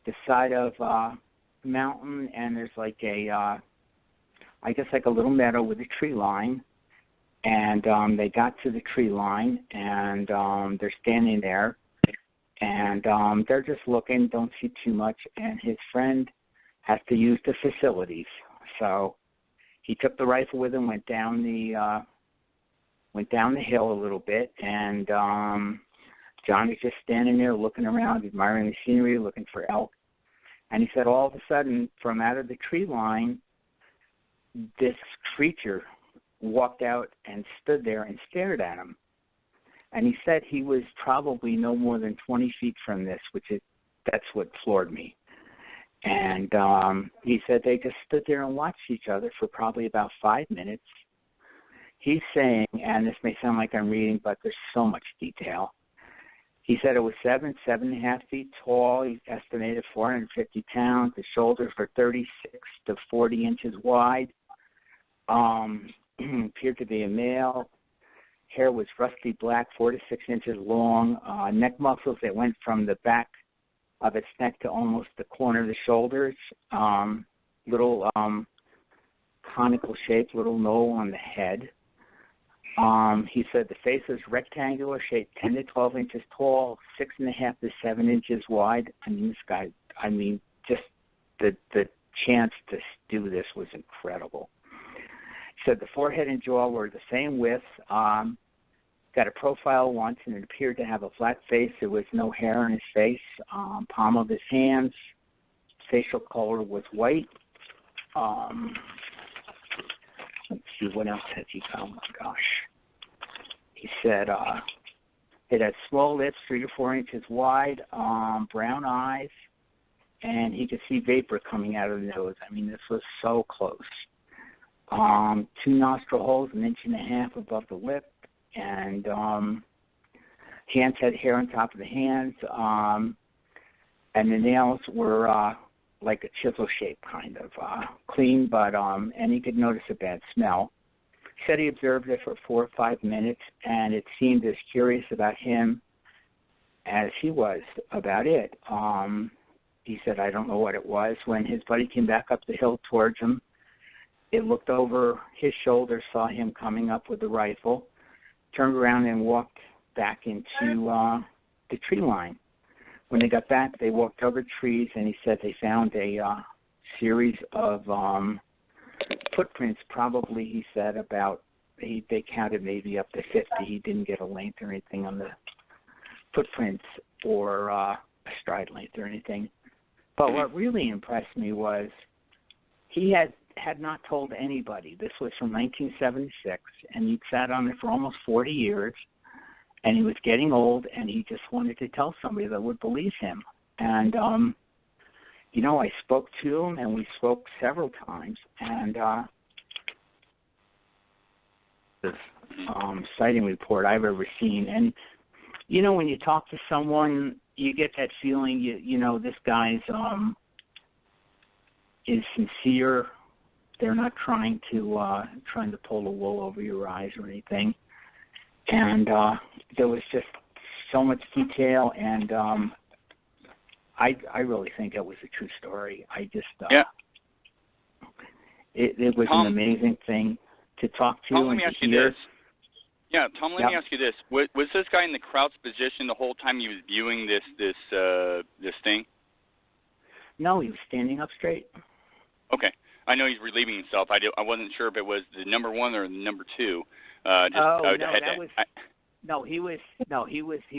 the side of the mountain, and there's like a little meadow with a tree line. And they got to the tree line, and they're standing there, and they're just looking, don't see too much, and his friend has to use the facilities. So he took the rifle with him, went down the hill a little bit, and John was just standing there looking around, admiring the scenery, looking for elk. And he said all of a sudden, from out of the tree line, this creature walked out and stood there and stared at him. And he said he was probably no more than 20 feet from this, that's what floored me. And he said they just stood there and watched each other for probably about 5 minutes. He's saying, and this may sound like I'm reading, but there's so much detail. He said it was 7.5 feet tall. He estimated 450 pounds. The shoulders were 36 to 40 inches wide. Appeared to be a male. Hair was rusty black, 4 to 6 inches long. Neck muscles that went from the back of its neck to almost the corner of the shoulders. Little conical shape, little knoll on the head. He said the face was rectangular, shaped 10 to 12 inches tall, 6.5 to 7 inches wide. I mean, this guy, just the chance to do this was incredible. He said the forehead and jaw were the same width. Got a profile once, and it appeared to have a flat face. There was no hair on his face. Palm of his hands, facial color was white. Let's see, what else has he got? Oh, my gosh. He said it had small lips, 3 to 4 inches wide, brown eyes, and he could see vapor coming out of the nose. I mean, this was so close. 2 nostril holes, 1.5 inches above the lip, and hands had hair on top of the hands, and the nails were like a chisel shape, kind of clean, but and he could notice a bad smell. He said he observed it for 4 or 5 minutes, and it seemed as curious about him as he was about it. He said, I don't know what it was. When his buddy came back up the hill towards him, it looked over his shoulder, saw him coming up with the rifle, turned around and walked back into the tree line. When they got back, they walked over trees, and he said they found a series of footprints, probably, he said, they counted maybe up to 50. He didn't get a length or anything on the footprints or a stride length or anything. But what really impressed me was he had not told anybody. This was from 1976, and he'd sat on it for almost 40 years. And he was getting old, and he just wanted to tell somebody that would believe him. And, I spoke to him, and we spoke several times. And this sighting report I've ever seen. And, when you talk to someone, you get that feeling, this guy's is sincere. They're not trying to pull the wool over your eyes or anything. And there was just so much detail, and I really think it was a true story. It was Tom, an amazing thing to talk to. Tom, let me ask you this. Yeah, Tom, let Yep. me ask you this. Was this guy in the crouched position the whole time he was viewing this thing? No, he was standing up straight. Okay. I know he's relieving himself. I wasn't sure if it was the number 1 or the number 2. He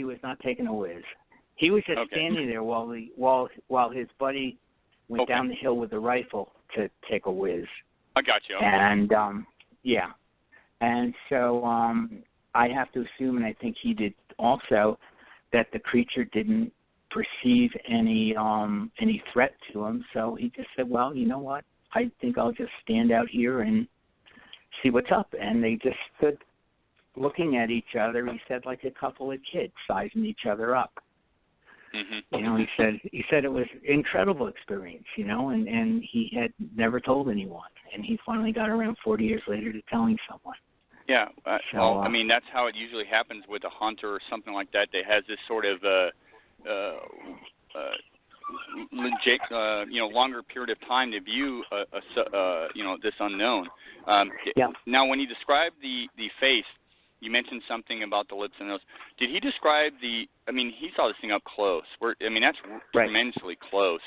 was not taking a whiz. He was just standing there while his buddy went down the hill with the rifle to take a whiz. I got you. Okay. And and so I have to assume, and I think he did also, that the creature didn't perceive any threat to him. So he just said, well, you know what? I think I'll just stand out here and see what's up. And they just stood looking at each other. He said, like a couple of kids sizing each other up. Mm-hmm. You know, he said it was an incredible experience, you know, and he had never told anyone. And he finally got around 40 years later to telling someone. Yeah, well, I mean, that's how it usually happens with a hunter or something like that. They has this sort of legit, longer period of time to view this unknown. Yeah. Now, when he described the face, you mentioned something about the lips and nose. Did he describe he saw this thing up close. That's right. tremendously close.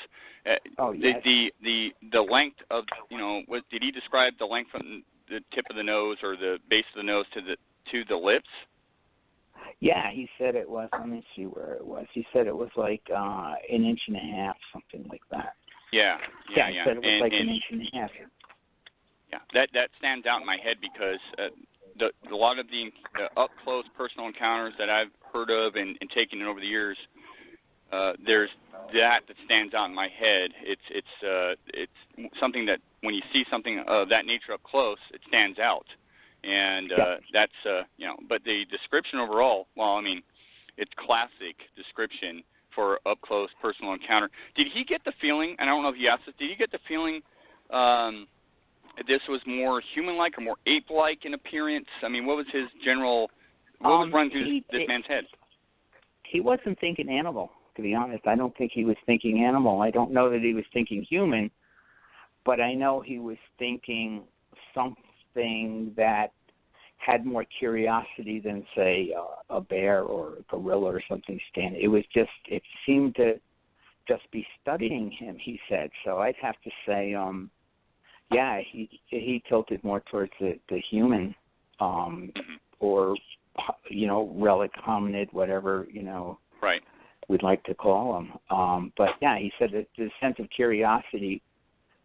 Yes. The length of, did he describe the length from the tip of the nose or the base of the nose to the lips? Yeah, he said it was. Let me see where it was. He said it was like an inch and a half, something like that. Yeah. He said it was an inch and a half. Yeah, that stands out in my head because a lot of the up close personal encounters that I've heard of and taken over the years, there's that stands out in my head. It's something that when you see something of that nature up close, it stands out. And that's but the description overall, it's classic description for up close personal encounter. Did he get the feeling, and I don't know if he asked this, did he get the feeling this was more human-like or more ape-like in appearance? I mean, what was his general, what was running through this man's head? He wasn't thinking animal, to be honest. I don't think he was thinking animal. I don't know that he was thinking human, but I know he was thinking something that had more curiosity than, say, a bear or a gorilla or something standing. It seemed to just be studying him, he said. So I'd have to say, he tilted more towards the human, or, relic hominid, whatever, right. we'd like to call him. But yeah, he said that the sense of curiosity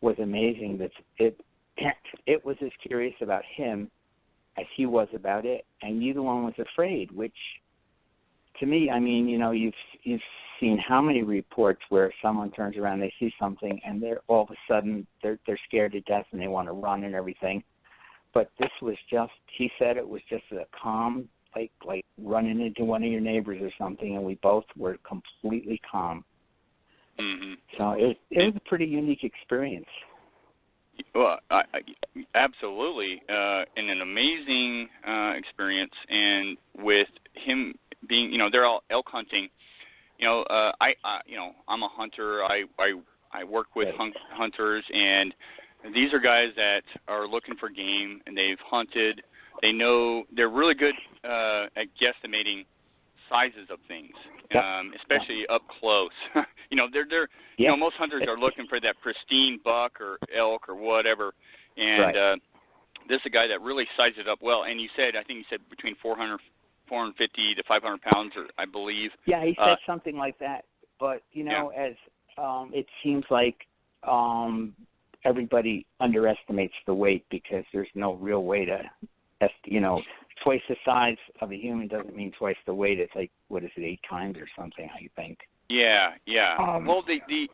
was amazing. That it was as curious about him as he was about it, and neither one was afraid. Which, to me, you've seen how many reports where someone turns around, they see something, and they're all of a sudden they're scared to death and they want to run and everything. But this was just, he said it was just a calm, like running into one of your neighbors or something, and we both were completely calm. Mm-hmm. So it was a pretty unique experience. Well, absolutely, and an amazing experience. And with him being, they're all elk hunting. I'm a hunter. I work with hunters, and these are guys that are looking for game, and they've hunted. They know they're really good at guesstimating sizes of things, especially up close. Most hunters are looking for that pristine buck or elk or whatever, and this is a guy that really sized it up well. And I think you said between 450 to 500 pounds, or I believe. Yeah, he said something like that. But as it seems like everybody underestimates the weight because there's no real way to, twice the size of a human doesn't mean twice the weight. It's like, what is it, 8 times or something, I think. Yeah. Well, the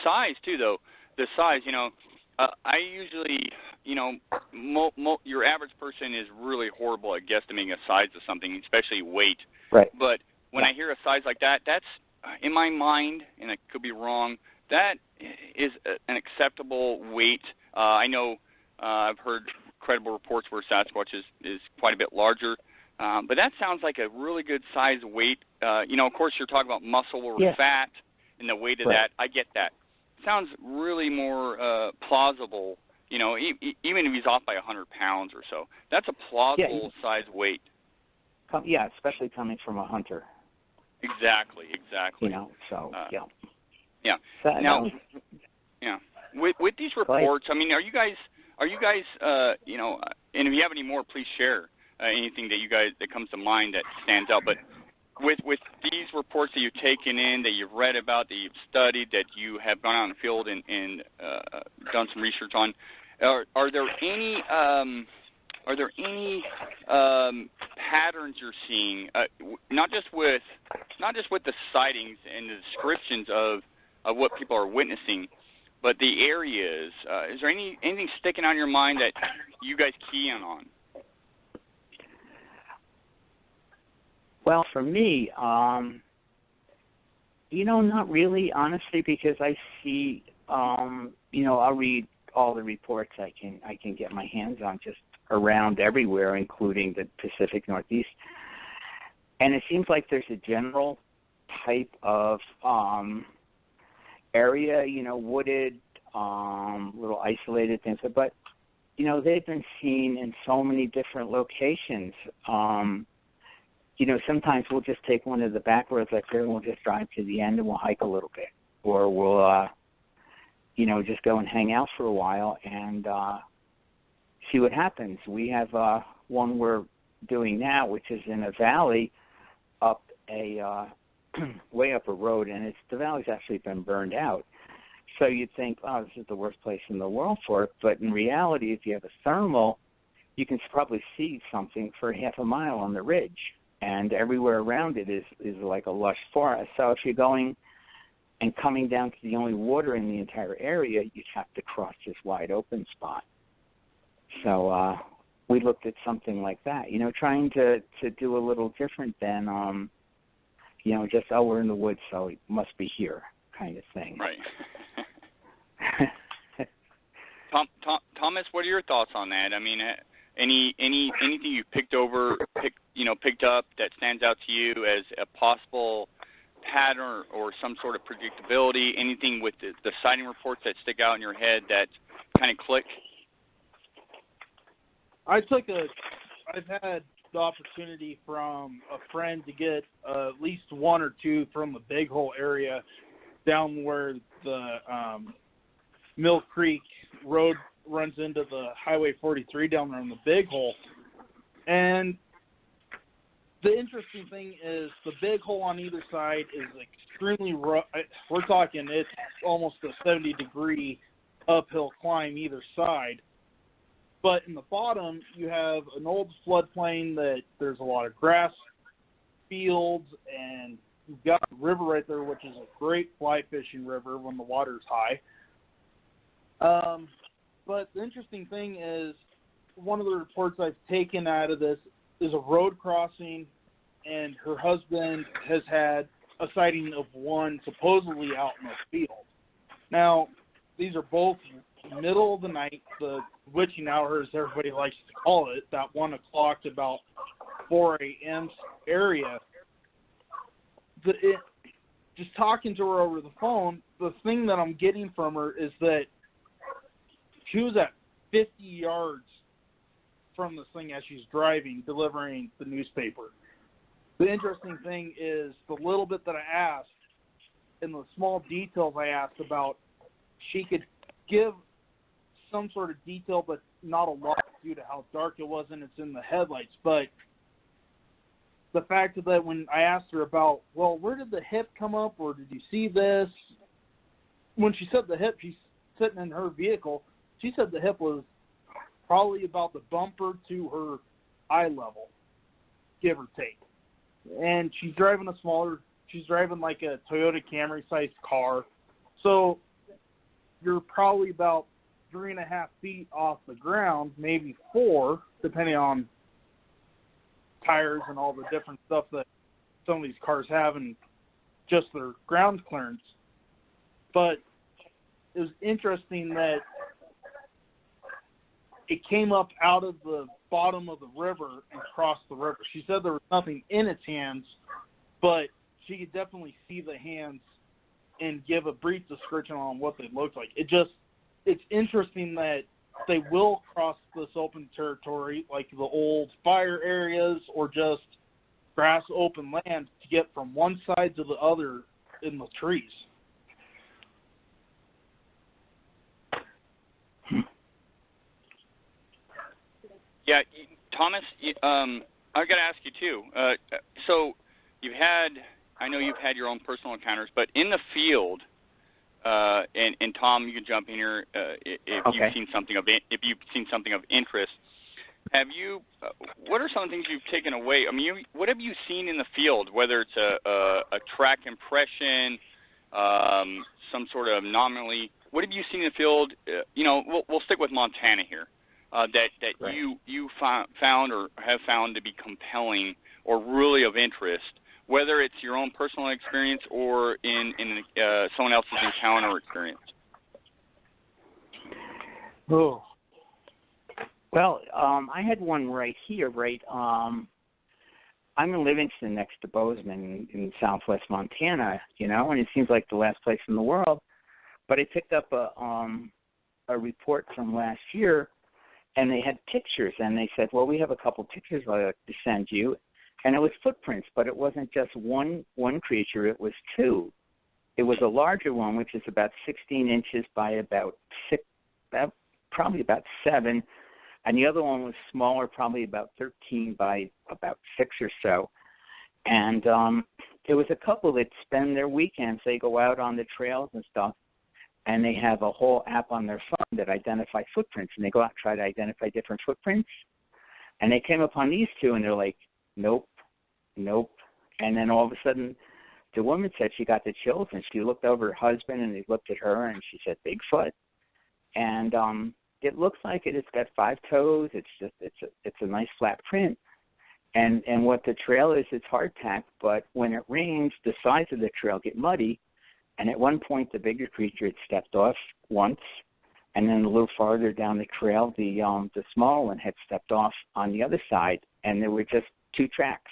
size, too, though. The size, I usually, your average person is really horrible at guesstimating a size of something, especially weight. Right. But when I hear a size like that, that's, in my mind, and I could be wrong, that is an acceptable weight. I know I've heard credible reports where Sasquatch is quite a bit larger, but that sounds like a really good size weight. Of course, you're talking about muscle or fat and the weight of that. I get that. Sounds really more plausible, even if he's off by 100 pounds or so. That's a plausible size weight. Yeah, especially coming from a hunter. Exactly. Yeah. So, now, with these reports, are you guys, and if you have any more, please share anything that comes to mind that stands out. But with these reports that you've taken in, that you've read about, that you've studied, that you have gone out in the field and done some research on, are there any patterns you're seeing? Not just with the sightings and the descriptions of what people are witnessing, but the areas, is there anything sticking on your mind that you guys key in on? Well, for me, not really, honestly, because I see, I'll read all the reports I can get my hands on just around everywhere, including the Pacific Northeast. And it seems like there's a general type of area, wooded, little isolated things. But, they've been seen in so many different locations. Sometimes we'll just take one of the back roads like here and we'll just drive to the end and we'll hike a little bit. Or we'll, just go and hang out for a while and see what happens. We have one we're doing now, which is in a valley up a way up a road, and the valley's actually been burned out. So you'd think, oh, this is the worst place in the world for it. But in reality, if you have a thermal, you can probably see something for half a mile on the ridge. And everywhere around it is like a lush forest. So if you're going and coming down to the only water in the entire area, you'd have to cross this wide open spot. So we looked at something like that, trying to do a little different than, just, we're in the woods, so it must be here kind of thing. Right. Thomas, what are your thoughts on that? I mean, anything you've picked up that stands out to you as a possible pattern or some sort of predictability? Anything with the sighting reports that stick out in your head that kind of click? I've had the opportunity from a friend to get at least one or two from the Big Hole area down where the Mill Creek Road runs into the Highway 43 down there in the Big Hole. And the interesting thing is the Big Hole on either side is extremely rough. We're talking it's almost a 70-degree uphill climb either side. But in the bottom, you have an old floodplain that there's a lot of grass fields, and you've got a river right there, which is a great fly fishing river when the water's high. But the interesting thing is one of the reports I've taken out of this is a road crossing, and her husband has had a sighting of one supposedly out in the field. Now, these are both middle of the night, the witching hour, as everybody likes to call it, that 1 o'clock to about 4 a.m. area. Just talking to her over the phone, the thing that I'm getting from her is that she was at 50 yards from this thing as she's driving, delivering the newspaper. The interesting thing is the little bit that I asked and the small details I asked about, she could give some sort of detail, but not a lot due to how dark it was and it's in the headlights. But the fact that when I asked her about, well, where did the hip come up, or did you see this? When she said the hip, she's sitting in her vehicle. She said the hip was probably about the bumper to her eye level, give or take. And she's driving like a Toyota Camry-sized car. So you're probably about 3.5 feet off the ground, maybe 4, depending on tires and all the different stuff that some of these cars have and just their ground clearance. But it was interesting that it came up out of the bottom of the river and crossed the river. She said there was nothing in its hands, but she could definitely see the hands and give a brief description on what they looked like. It's interesting that they will cross this open territory, like the old fire areas or just grass open land, to get from one side to the other in the trees. Yeah, Thomas, I've got to ask you too. So I know you've had your own personal encounters, but in the field, and Tom, you can jump in here if you've seen something of interest. Have you? What are some of the things you've taken away? I mean, what have you seen in the field? Whether it's a track impression, some sort of anomaly what have you seen in the field? We'll stick with Montana here. That right. you found or have found to be compelling or really of interest, whether it's your own personal experience or in someone else's encounter or experience. Oh. Well, I had one right here, right? I'm in Livingston next to Bozeman in southwest Montana, and it seems like the last place in the world. But I picked up a report from last year, and they had pictures, and they said, well, we have a couple pictures I'd like to send you. And it was footprints, but it wasn't just one creature, it was two. It was a larger one, which is about 16 inches by about 7, and the other one was smaller, probably about 13 by about 6 or so. And there was a couple that spend their weekends, they go out on the trails and stuff, and they have a whole app on their phone that identifies footprints, and they go out and try to identify different footprints. And they came upon these two, and they're like, nope. And then all of a sudden, the woman said she got the chills, and she looked over her husband, and he looked at her, and she said, Bigfoot. And it looks like it. It's got 5 toes. It's a nice flat print. And what the trail is, it's hardtack, but when it rains, the sides of the trail get muddy. And at one point, the bigger creature had stepped off once, and then a little farther down the trail, the small one had stepped off on the other side, and there were just 2 tracks.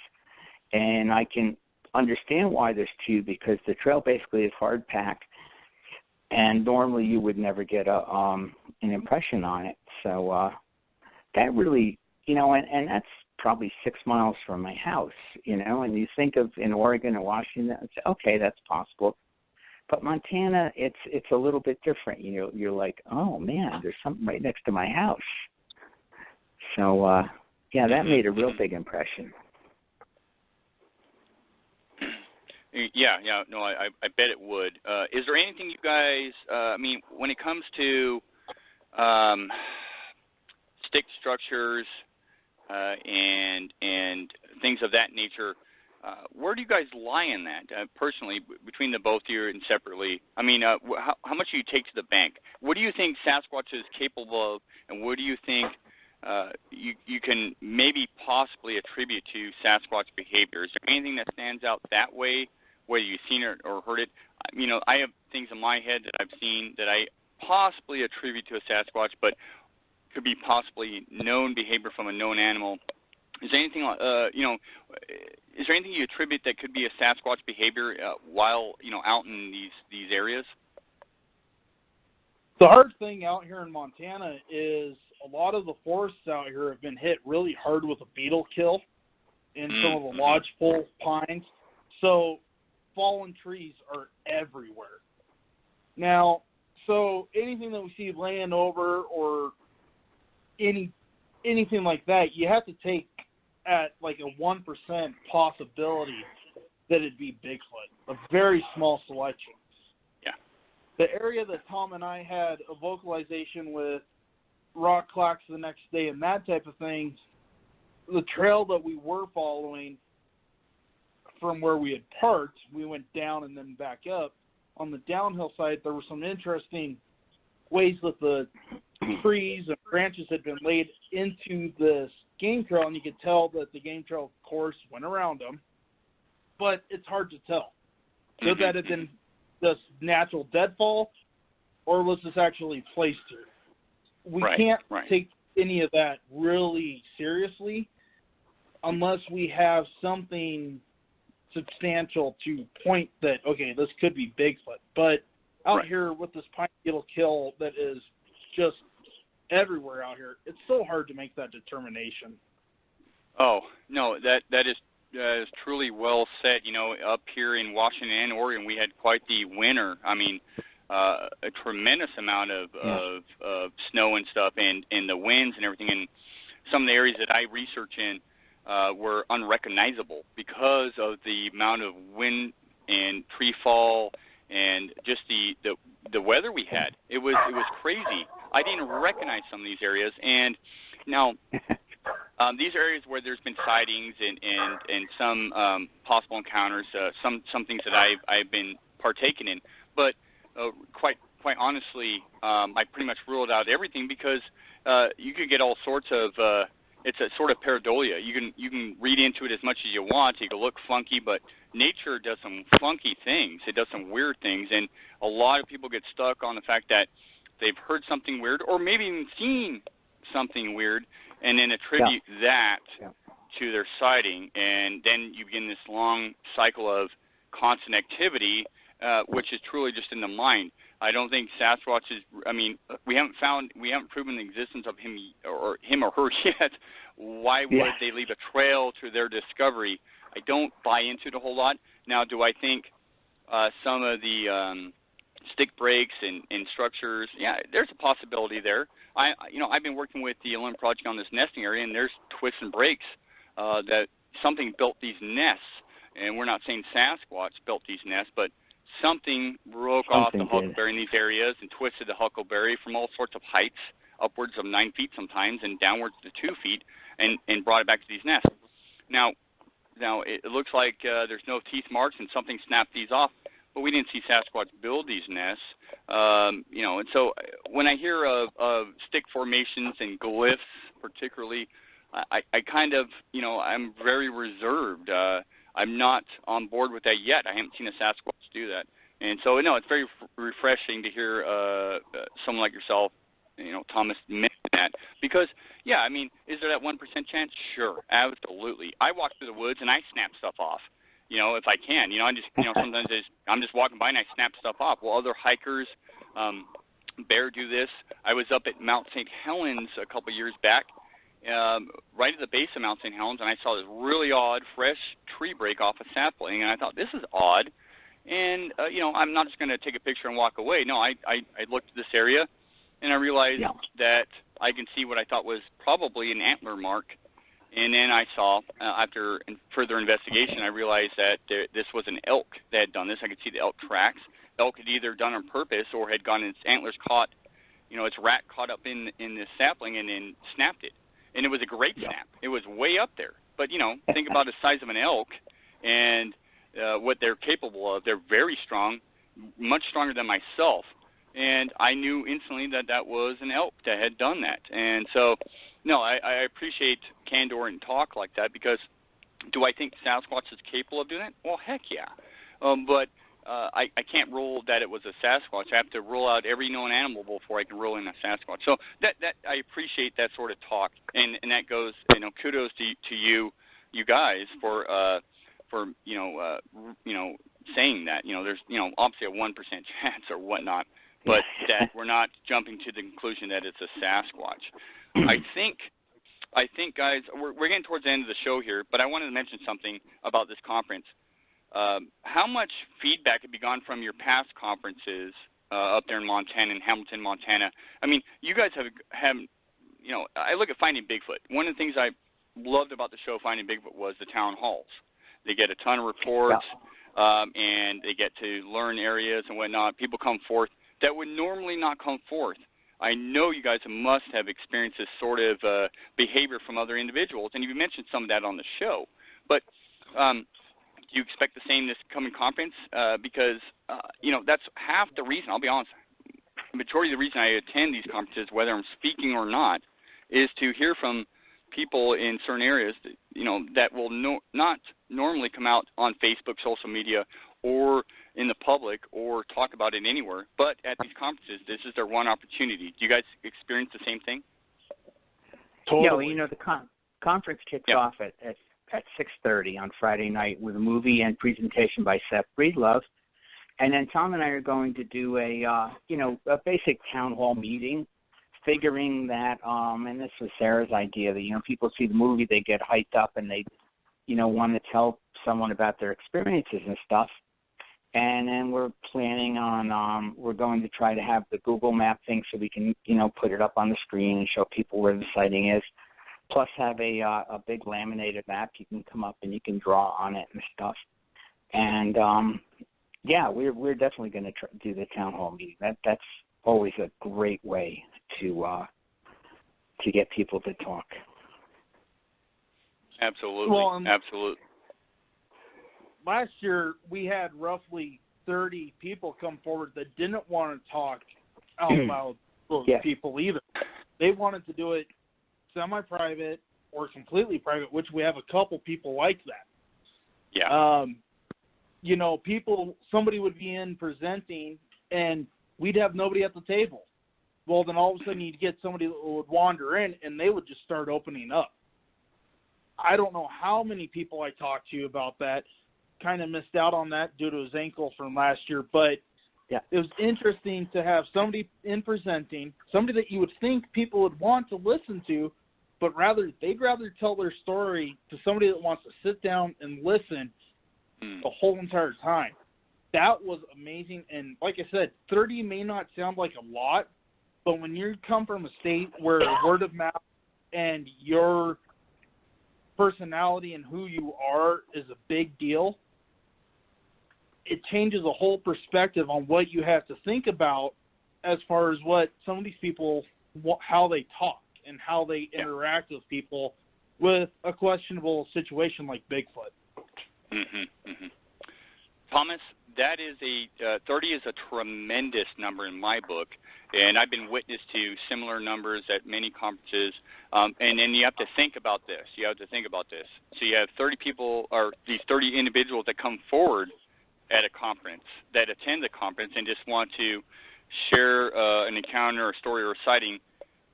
And I can understand why there's 2, because the trail basically is hardpack, and normally you would never get an impression on it. So that really, and that's probably 6 miles from my house, and you think of in Oregon and Washington, and say, okay, that's possible. But Montana, it's a little bit different. You're like, oh man, there's something right next to my house. So that made a real big impression. Yeah, no, I bet it would. Is there anything you guys? When it comes to stick structures and things of that nature. Where do you guys lie in that, personally, between the both of you and separately? How much do you take to the bank? What do you think Sasquatch is capable of, and what do you think you can maybe possibly attribute to Sasquatch behavior? Is there anything that stands out that way, whether you've seen it or heard it? I have things in my head that I've seen that I possibly attribute to a Sasquatch, but could be possibly known behavior from a known animal. Is there anything, is there anything you attribute that could be a Sasquatch behavior while, out in these areas? The hard thing out here in Montana is a lot of the forests out here have been hit really hard with a beetle kill in some of the lodgepole pines. So fallen trees are everywhere. Now, so anything that we see laying over or anything like that, you have to take at like a 1% possibility that it'd be Bigfoot, a very small selection. Yeah. The area that Tom and I had a vocalization with rock clocks the next day and that type of thing, the trail that we were following from where we had parked, we went down and then back up. On the downhill side, there were some interesting ways that the trees and branches had been laid into this game trail, and you could tell that the game trail course went around them, but it's hard to tell. Could that have been just natural deadfall, or was this actually placed here? We can't take any of that really seriously unless we have something substantial to point that, okay, this could be Bigfoot. But out here with this pine beetle kill that is just everywhere out here, it's so hard to make that determination. Oh, no, that is truly well said. Up here in Washington and Oregon, we had quite the winter. A tremendous amount of snow and stuff, and the winds and everything. And some of the areas that I research in were unrecognizable because of the amount of wind and tree fall and just the weather we had. It was crazy. I didn't recognize some of these areas, and now these areas where there's been sightings and some possible encounters, some things that I've been partaking in, but quite quite honestly, I pretty much ruled out everything because you could get all sorts of. It's a sort of pareidolia. You can read into it as much as you want. You can look funky, but nature does some funky things. It does some weird things, and a lot of people get stuck on the fact that they've heard something weird or maybe even seen something weird, and then attribute that to their sighting, and then you begin this long cycle of constant activity, which is truly just in the mind. I don't think Sasquatch is. I mean, we haven't proven the existence of him or her yet. Why would they leave a trail to their discovery? I don't buy into it a whole lot. Now, do I think some of the stick breaks and structures? Yeah, there's a possibility there. I've been working with the Olympic Project on this nesting area, and there's twists and breaks that something built these nests. And we're not saying Sasquatch built these nests, but something broke off the huckleberry in these areas and twisted the huckleberry from all sorts of heights, upwards of 9 feet sometimes, and downwards to 2 feet, and brought it back to these nests. Now it looks like there's no teeth marks, and something snapped these off, but we didn't see Sasquatch build these nests. And so when I hear of stick formations and glyphs, particularly, I kind of, I'm very reserved. I'm not on board with that yet. I haven't seen a Sasquatch do that. And so, it's very refreshing to hear someone like yourself, Thomas, mention that. Because, is there that 1% chance? Sure, absolutely. I walk through the woods and I snap stuff off, if I can. I just, sometimes I'm just walking by and I snap stuff off. Well, other hikers, bear do this. I was up at Mount St. Helens a couple years back, right at the base of Mount St. Helens, and I saw this really odd, fresh tree break off a sapling, and I thought, this is odd. And, I'm not just going to take a picture and walk away. No, I looked at this area, and I realized that I can see what I thought was probably an antler mark. And then I saw, after further investigation, I realized that this was an elk that had done this. I could see the elk tracks. Elk had either done on purpose or had gotten its antlers caught, its rat caught up in this sapling and then snapped it. And it was a great snap. It was way up there. But, think about the size of an elk and what they're capable of. They're very strong, much stronger than myself. And I knew instantly that was an elk that had done that. And so, no, I appreciate candor and talk like that, because do I think Sasquatch is capable of doing that? Well, heck yeah. But I can't rule that it was a Sasquatch. I have to rule out every known animal before I can rule in a Sasquatch. So that I appreciate that sort of talk, and that goes, kudos to you guys for saying that. There's obviously a 1% chance or whatnot, but that we're not jumping to the conclusion that it's a Sasquatch. I think guys, we're getting towards the end of the show here, but I wanted to mention something about this conference. How much feedback have you gone from your past conferences up there in Montana, in Hamilton, Montana? I mean, you guys have I look at Finding Bigfoot. One of the things I loved about the show Finding Bigfoot was the town halls. They get a ton of reports, and they get to learn areas and whatnot. People come forth that would normally not come forth. I know you guys must have experienced this sort of behavior from other individuals, and you mentioned some of that on the show. But do you expect the same this coming conference? Because, that's half the reason, I'll be honest, the majority of the reason I attend these conferences, whether I'm speaking or not, is to hear from people in certain areas that will not normally come out on Facebook, social media, or in the public, or talk about it anywhere. But at these conferences, this is their one opportunity. Do you guys experience the same thing? Totally. Yeah, the conference kicks off at 6:30 on Friday night with a movie and presentation by Seth Breedlove. And then Tom and I are going to do a basic town hall meeting, figuring that, and this was Sarah's idea, that, people see the movie, they get hyped up, and they, want to tell someone about their experiences and stuff. And then we're planning on, we're going to try to have the Google map thing so we can, put it up on the screen and show people where the sighting is. Plus have a big laminated map. You can come up and you can draw on it and stuff. And, we're definitely going to do the town hall meeting. That's always a great way to get people to talk. Absolutely. Well, absolutely. Last year, we had roughly 30 people come forward that didn't want to talk out loud to those people either. They wanted to do it semi-private or completely private, which we have a couple people like that. Yeah. You know, somebody would be in presenting, and we'd have nobody at the table. Well, then all of a sudden you'd get somebody that would wander in, and they would just start opening up. I don't know how many people I talked to about that. Kind of missed out on that due to his ankle from last year, but it was interesting to have somebody in presenting, somebody that you would think people would want to listen to, but they'd rather tell their story to somebody that wants to sit down and listen the whole entire time. That was amazing, and like I said, 30 may not sound like a lot, but when you come from a state where word of mouth and your personality and who you are is a big deal, it changes a whole perspective on what you have to think about as far as what some of these people, how they talk and how they interact with people with a questionable situation like Bigfoot. Thomas, that is 30 is a tremendous number in my book, and I've been witness to similar numbers at many conferences. And then you have to think about this. So you have 30 people, or these 30 individuals that come forward at a conference, that attend the conference and just want to share an encounter, a story, or a sighting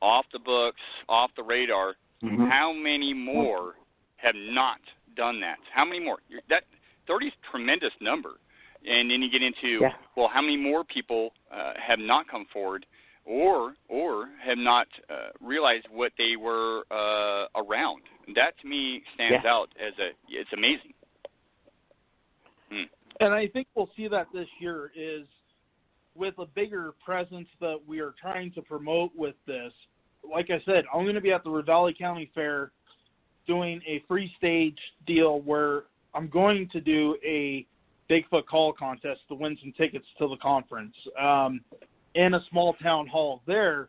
off the books, off the radar. How many more have not done that? How many more? That 30 is a tremendous number. And then you get into, well, how many more people have not come forward or have not realized what they were around? That, to me, stands out as it's amazing. And I think we'll see that this year is with a bigger presence that we are trying to promote with this. Like I said, I'm going to be at the Ravalli County Fair doing a free stage deal where I'm going to do a Bigfoot call contest to win some tickets to the conference in a small town hall there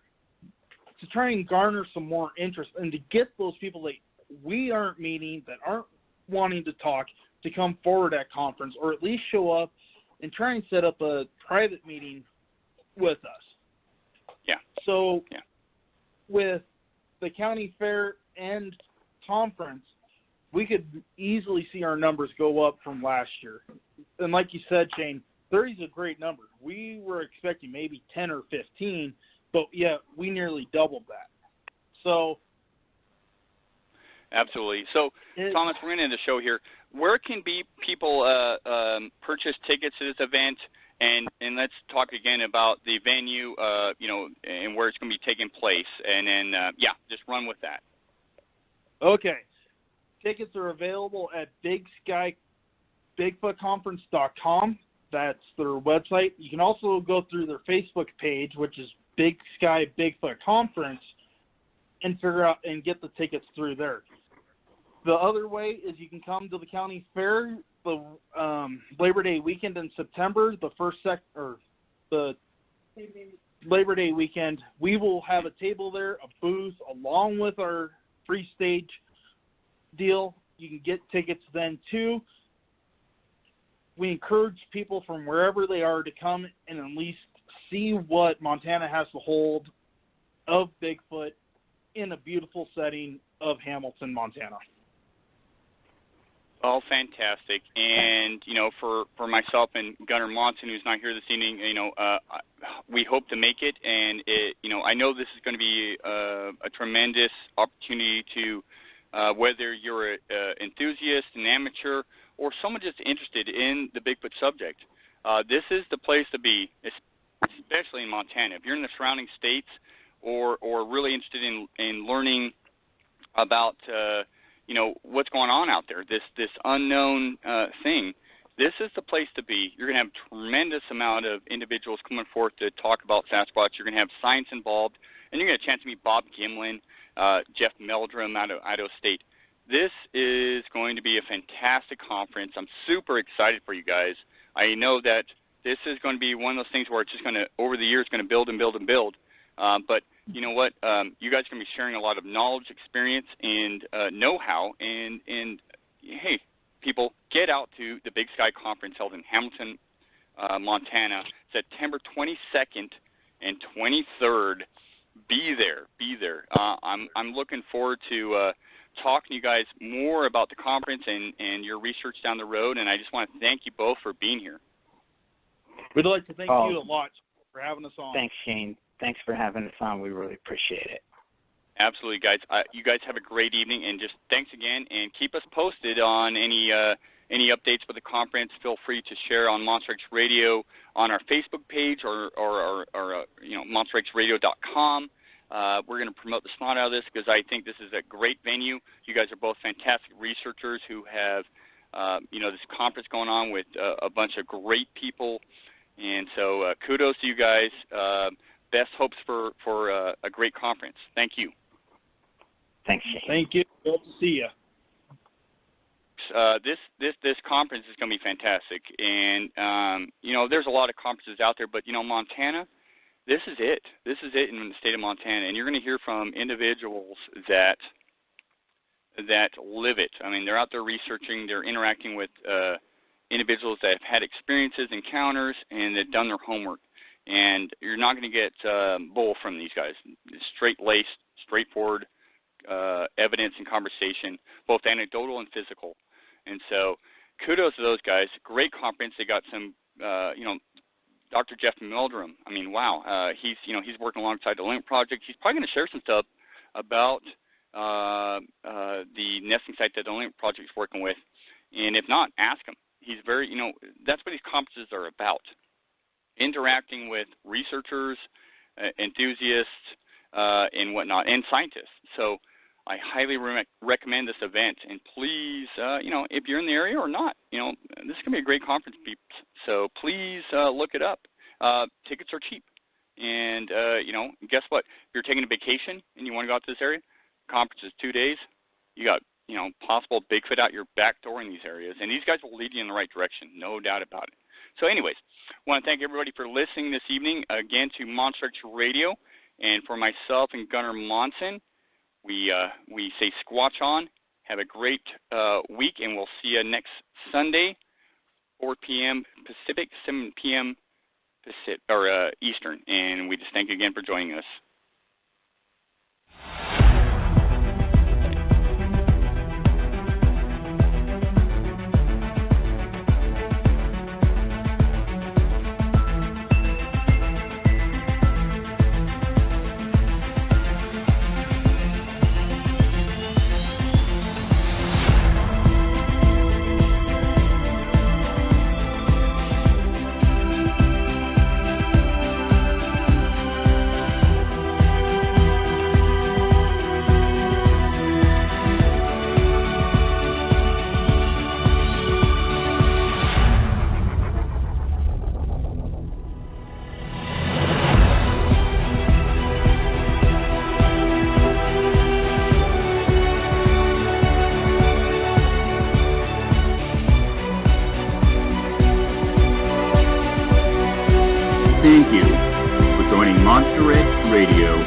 to try and garner some more interest and to get those people that we aren't meeting, that aren't wanting to talk, to come forward at conference, or at least show up and try and set up a private meeting with us. So with the county fair and conference, we could easily see our numbers go up from last year. And like you said, Shane, 30 is a great number. We were expecting maybe 10 or 15, but we nearly doubled that. So absolutely. So, Thomas, we're going to end the show here. Where can people purchase tickets to this event? And let's talk again about the venue, and where it's going to be taking place. And then, just run with that. Okay. Tickets are available at Big Sky Bigfoot Conference.com. That's their website. You can also go through their Facebook page, which is Big Sky Bigfoot Conference, and figure out and get the tickets through there. The other way is you can come to the county fair the Labor Day weekend in September, the Labor Day weekend. We will have a table there, a booth, along with our free stage deal. You can get tickets then too. We encourage people from wherever they are to come and at least see what Montana has to hold of Bigfoot in a beautiful setting of Hamilton, Montana. Oh, fantastic. And, for myself and Gunnar Monson, who's not here this evening, we hope to make it. And, I know this is going to be a tremendous opportunity to, whether you're an enthusiast, an amateur, or someone just interested in the Bigfoot subject, this is the place to be, especially in Montana. If you're in the surrounding states or really interested in learning about what's going on out there, this unknown thing, this is the place to be. You're going to have a tremendous amount of individuals coming forth to talk about Sasquatch. You're going to have science involved, and you're going to have a chance to meet Bob Gimlin, Jeff Meldrum out of Idaho State. This is going to be a fantastic conference. I'm super excited for you guys. I know that this is going to be one of those things where it's just going to, over the years, going to build and build and build. But you know what? You guys are going to be sharing a lot of knowledge, experience, and know-how. And hey, people, get out to the Big Sky Conference held in Hamilton, Montana, September 22nd and 23rd. Be there. I'm looking forward to talking to you guys more about the conference and your research down the road, and I just want to thank you both for being here. We'd like to thank you a lot for having us on. Thanks, Shane. Thanks for having us on. We really appreciate it. Absolutely, guys. You guys have a great evening, and just thanks again, and keep us posted on any updates for the conference. Feel free to share on Monster X Radio on our Facebook page or monsterxradio.com. We're going to promote the snot out of this because I think this is a great venue. You guys are both fantastic researchers who have, this conference going on with a bunch of great people. And so kudos to you guys. Best hopes for a great conference. Thank you. Thanks, Shane. Thank you. Good to see you. This conference is going to be fantastic. And, there's a lot of conferences out there, but, Montana, this is it. This is it in the state of Montana. And you're going to hear from individuals that live it. I mean, they're out there researching. They're interacting with individuals that have had experiences, encounters, and they've done their homework. And you're not going to get bull from these guys. Straight-laced, straightforward evidence and conversation, both anecdotal and physical. And so kudos to those guys. Great conference. They got some, Dr. Jeff Meldrum. I mean, wow. He's working alongside the Link Project. He's probably going to share some stuff about the nesting site that the Link Project is working with. And if not, ask him. He's very, that's what these conferences are about. Interacting with researchers, enthusiasts, and whatnot, and scientists. So I highly recommend this event. And please, if you're in the area or not, this is going to be a great conference, people. So please look it up. Tickets are cheap. And, guess what? If you're taking a vacation and you want to go out to this area, conference is 2 days. You got, possible Bigfoot out your back door in these areas. And these guys will lead you in the right direction, no doubt about it. So anyways, I want to thank everybody for listening this evening, again, to Monster X Radio. And for myself and Gunnar Monson, we say squatch on. Have a great week, and we'll see you next Sunday, 4 p.m. Pacific, 7 p.m. Pacific, or Eastern. And we just thank you again for joining us. Thank you for joining Monster X Radio.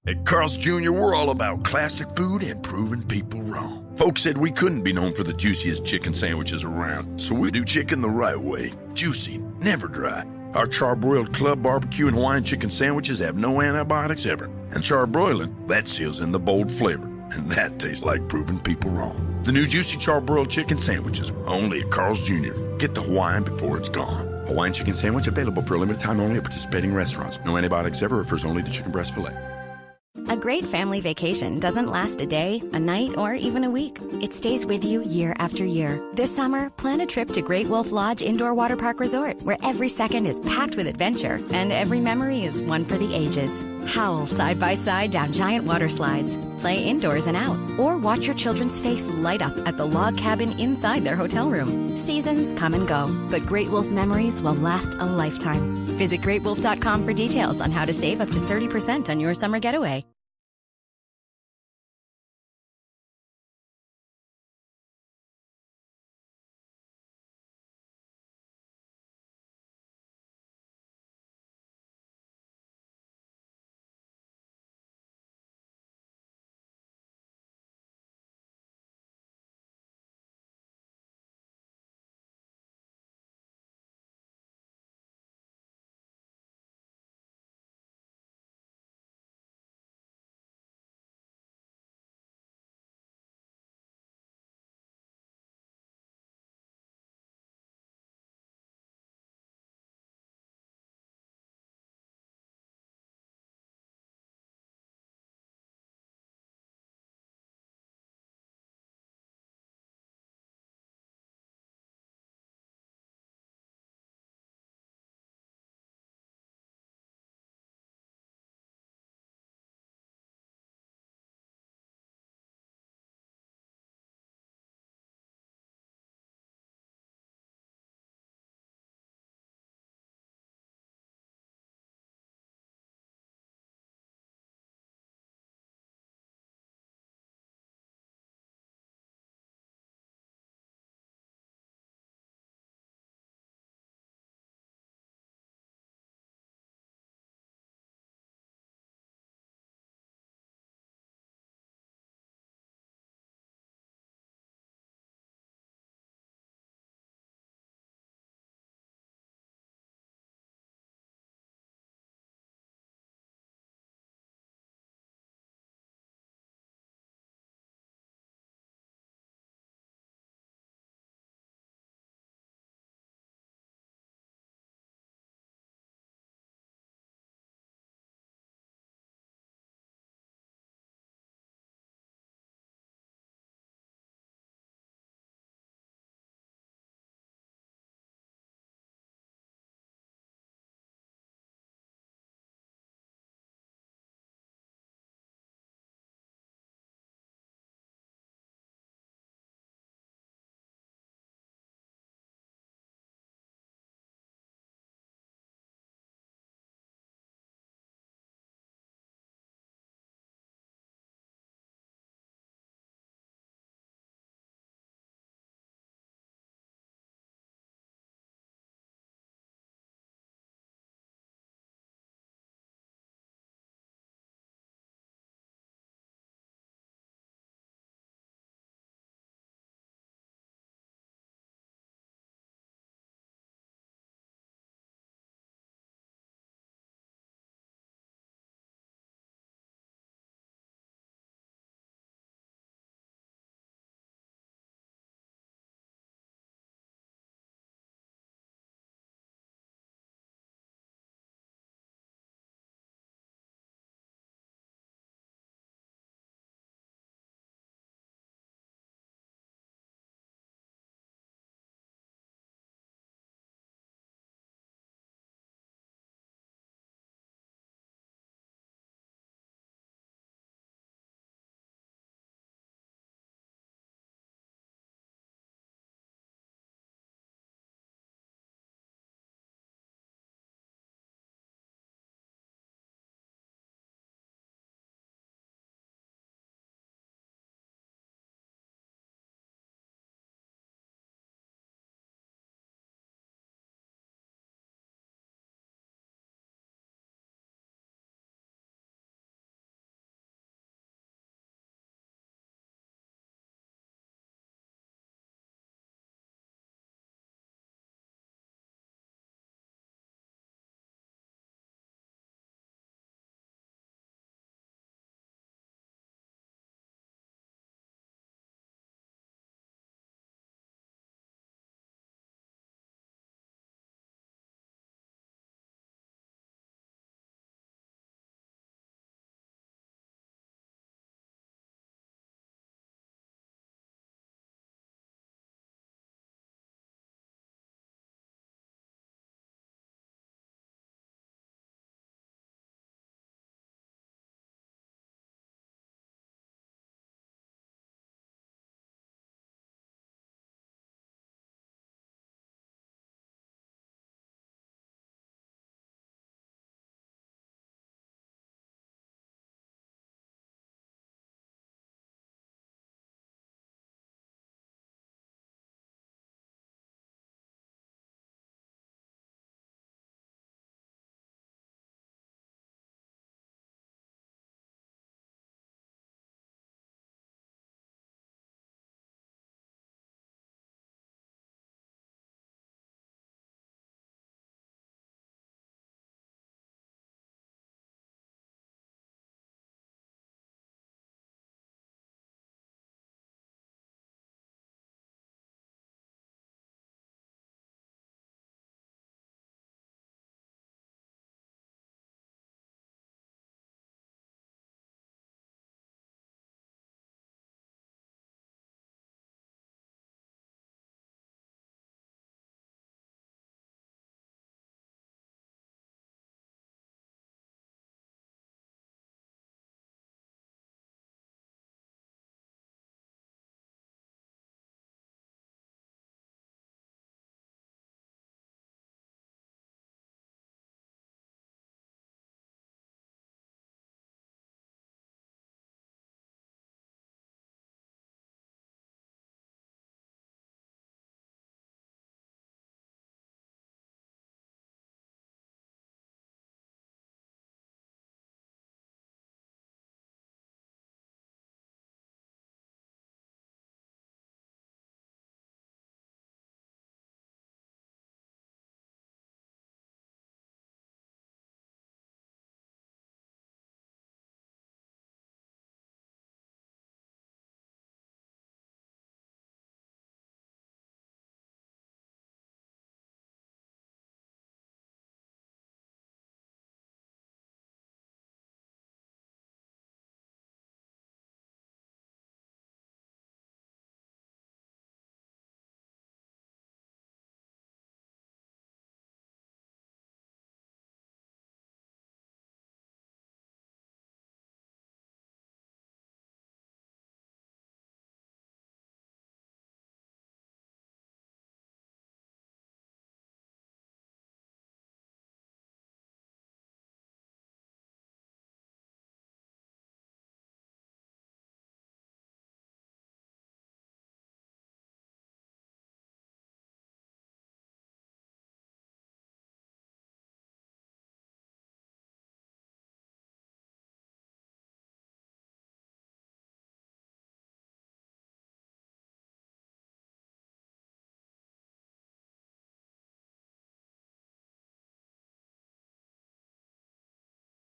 At Carl's Jr., we're all about classic food and proving people wrong. Folks said we couldn't be known for the juiciest chicken sandwiches around, so we do chicken the right way. Juicy, never dry. Our charbroiled club barbecue and Hawaiian chicken sandwiches have no antibiotics ever. And charbroiling, that seals in the bold flavor. And that tastes like proving people wrong. The new juicy charbroiled chicken sandwiches, only at Carl's Jr. Get the Hawaiian before it's gone. Hawaiian chicken sandwich available for a limited time only at participating restaurants. No antibiotics ever, refers only to chicken breast fillet. A great family vacation doesn't last a day, a night, or even a week. It stays with you year after year. This summer, plan a trip to Great Wolf Lodge Indoor Water Park Resort, where every second is packed with adventure and every memory is one for the ages. Howl side by side down giant water slides, play indoors and out, or watch your children's face light up at the log cabin inside their hotel room. Seasons come and go, but Great Wolf memories will last a lifetime. Visit greatwolf.com for details on how to save up to 30% on your summer getaway.